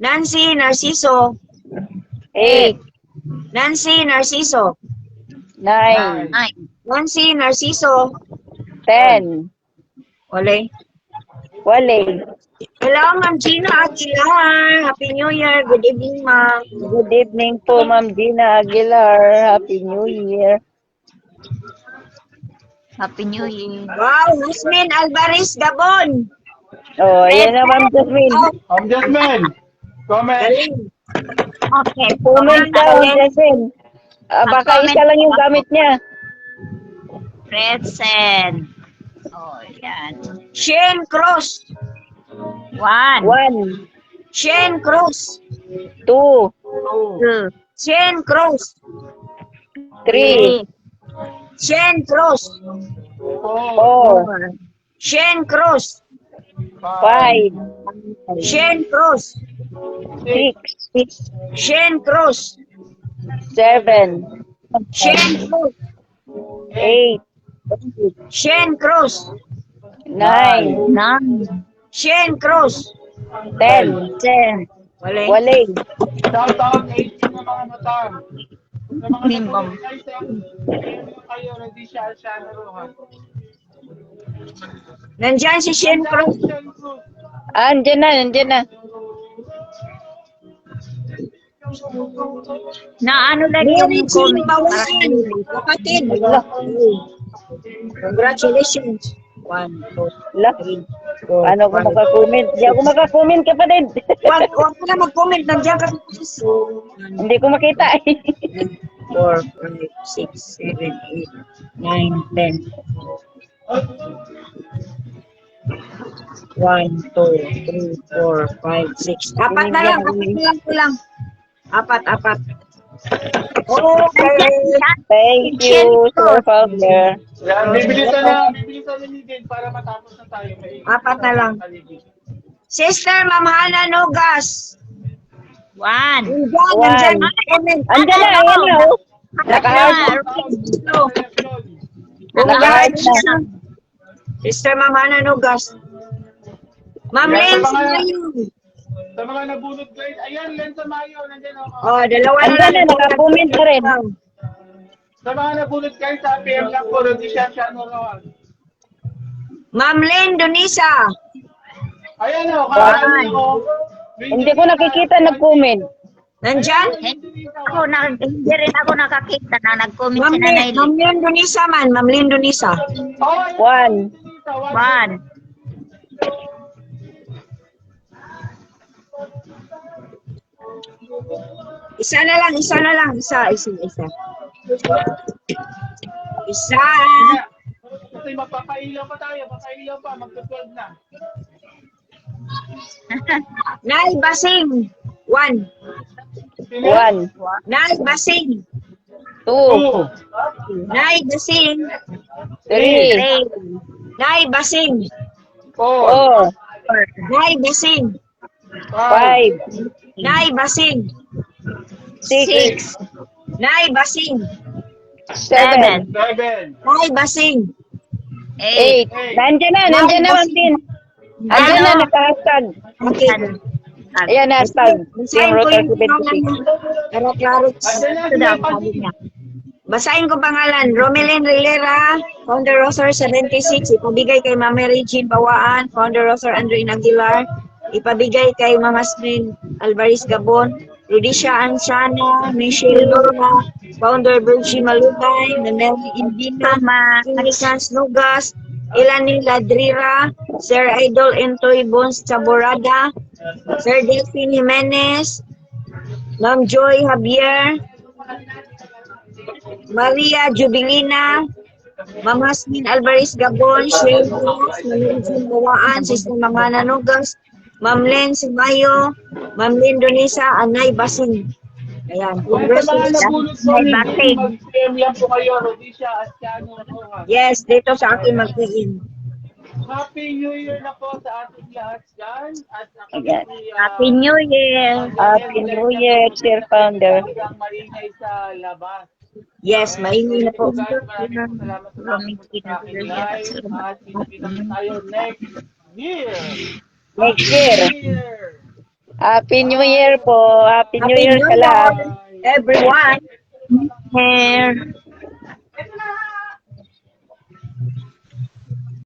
Nancy Narciso. 8. Nancy Narciso. 9. 9. Nancy Narciso. 10. Wale. Wale. Hello, Ma'am Gina Aguilar. Happy New Year. Good evening, ma'am. Good evening po, Ma'am Gina Aguilar. Happy New Year. Happy New Year. Wow, Jasmine Alvarez, Gabon. Oh, yan na, Ma'am Jasmine. Ma'am Jasmine, comment. Galing. Okay. Comment ka, Ma'am Jasmine. Baka isa lang yung gamit niya. Present. Oh, yan. Shane Cruz. 1. 1. Shane Cruz. 2. 2. Shane Cruz. 3. Shane Cruz. 4. Shane Cruz. 5. Shane Cruz. 6. Shane Cruz. 7. Shane Cruz. 8. Shane Cruz. 9. 9. Shane Cruz. 10. 10. Wale. Wale. Shout out 18 na mga mata. Sa mga Minimum. nag-guys, kayo, ready siya na rohan. Nandyan si Shane Cruz. Andiyan na, andiyan na. Na ano lang Mary yung Jean comment. Bawasan. Kapatid. Congratulations. 1, 2, La, 3, 4, paano ko makakomment? Hindi ako makakomment, kapatid. Huwag ka na mag-comment. Nandiyan ka. Hindi ko makita. 4, 5, 6, 7, 8, 9, 10. 1, 2, 3, 4, 5, 6. Apat na lang. Apat. Okay. Thank you, Sir Founder. Yan, bibilisan na ni Din para matapos na tayo. Apat na lang. Sister Ma'am Hana Nogas. 1. Nandyan. Andiyan na, ayan na, oh. Naka-heart. Naka-heart na. Sister Ma'am Hana Nogas. Ma'am Yan, Len sa mga- Samayo. Sa mga nabunot guys, ayan, Len Samayo, nandiyan ako. Oh, dalawa na Andiyan na, naka-comment na rin. Sa mga nabunot guys, sa PM lang po, ready siya na rohan. Ma'am Len Donisa. Ayan o, kakaan o. Hindi ko nakikita nag-comment. Nandyan? Hindi rin ako nakakita na nag-comment Ma'am si Nanay Len, Ma'am Len Donisa man. Ma'am Len Donisa. 1. 1. Isa na lang. Isa. Kasi magpapailaw pa tayo, magto-12 na. Nay Basing. 1. 1. Nay Basing. 2. Nay Basing. 3. Nay Basing. 4. Nay Basing. 5. Nay Basing. 6. Nay Basing. 7. 7. Nay Basing. 8. Nandiyan na, Ma'am Tin. Andiyan na, naka-hashtag. Okay. Ayan, hashtag. Team Sign ko Rotor yung 76. Para klaro. Andyan na, Ito daw, sila sabi niya. Basahin ko pangalan. Romelyn Rilera, Founder Rosar 76. Ipabigay kay Mama Regine Bawaan, Founder Rosar Andrew Aguilar. Ipabigay kay Mama Smith Alvarez Gabon. Rudisha Ansana, Michelle Lora, Founder Virgie Malugay, Naneli Indina, Tama. Sans Nugas, Ilani Ladrira, Sir Idol Entoy Bones Chaborada, Sir Delphine Jimenez, Ma'am Joy Javier, Maria Jubilina, Ma'am Hasmin Alvarez Gabon, Shane Cruz, Ma'am Regine Bawaan, Sister Mamana Nugas, Ma'am Len Simayo, Ma'am Len Donisa, Anay Basing. Ayan, Sa mga nabulot po May ni bating. mag-PM lang po kayo, Rhodesia, Ascano, Rojas. Yes, dito sa akin mag-in. Happy New Year na po sa ating lahat dyan. At ako Ayan. si, Happy New Year. Happy New Year, Sir Founder. Ang maingay sa labas. Yes, maingay na po. So guys, maraming salamat sa aking live. At pinapita tayo next year. Next year. Year. Happy New Year po. Happy New Happy Year New sa lahat. Year, everyone. Hair.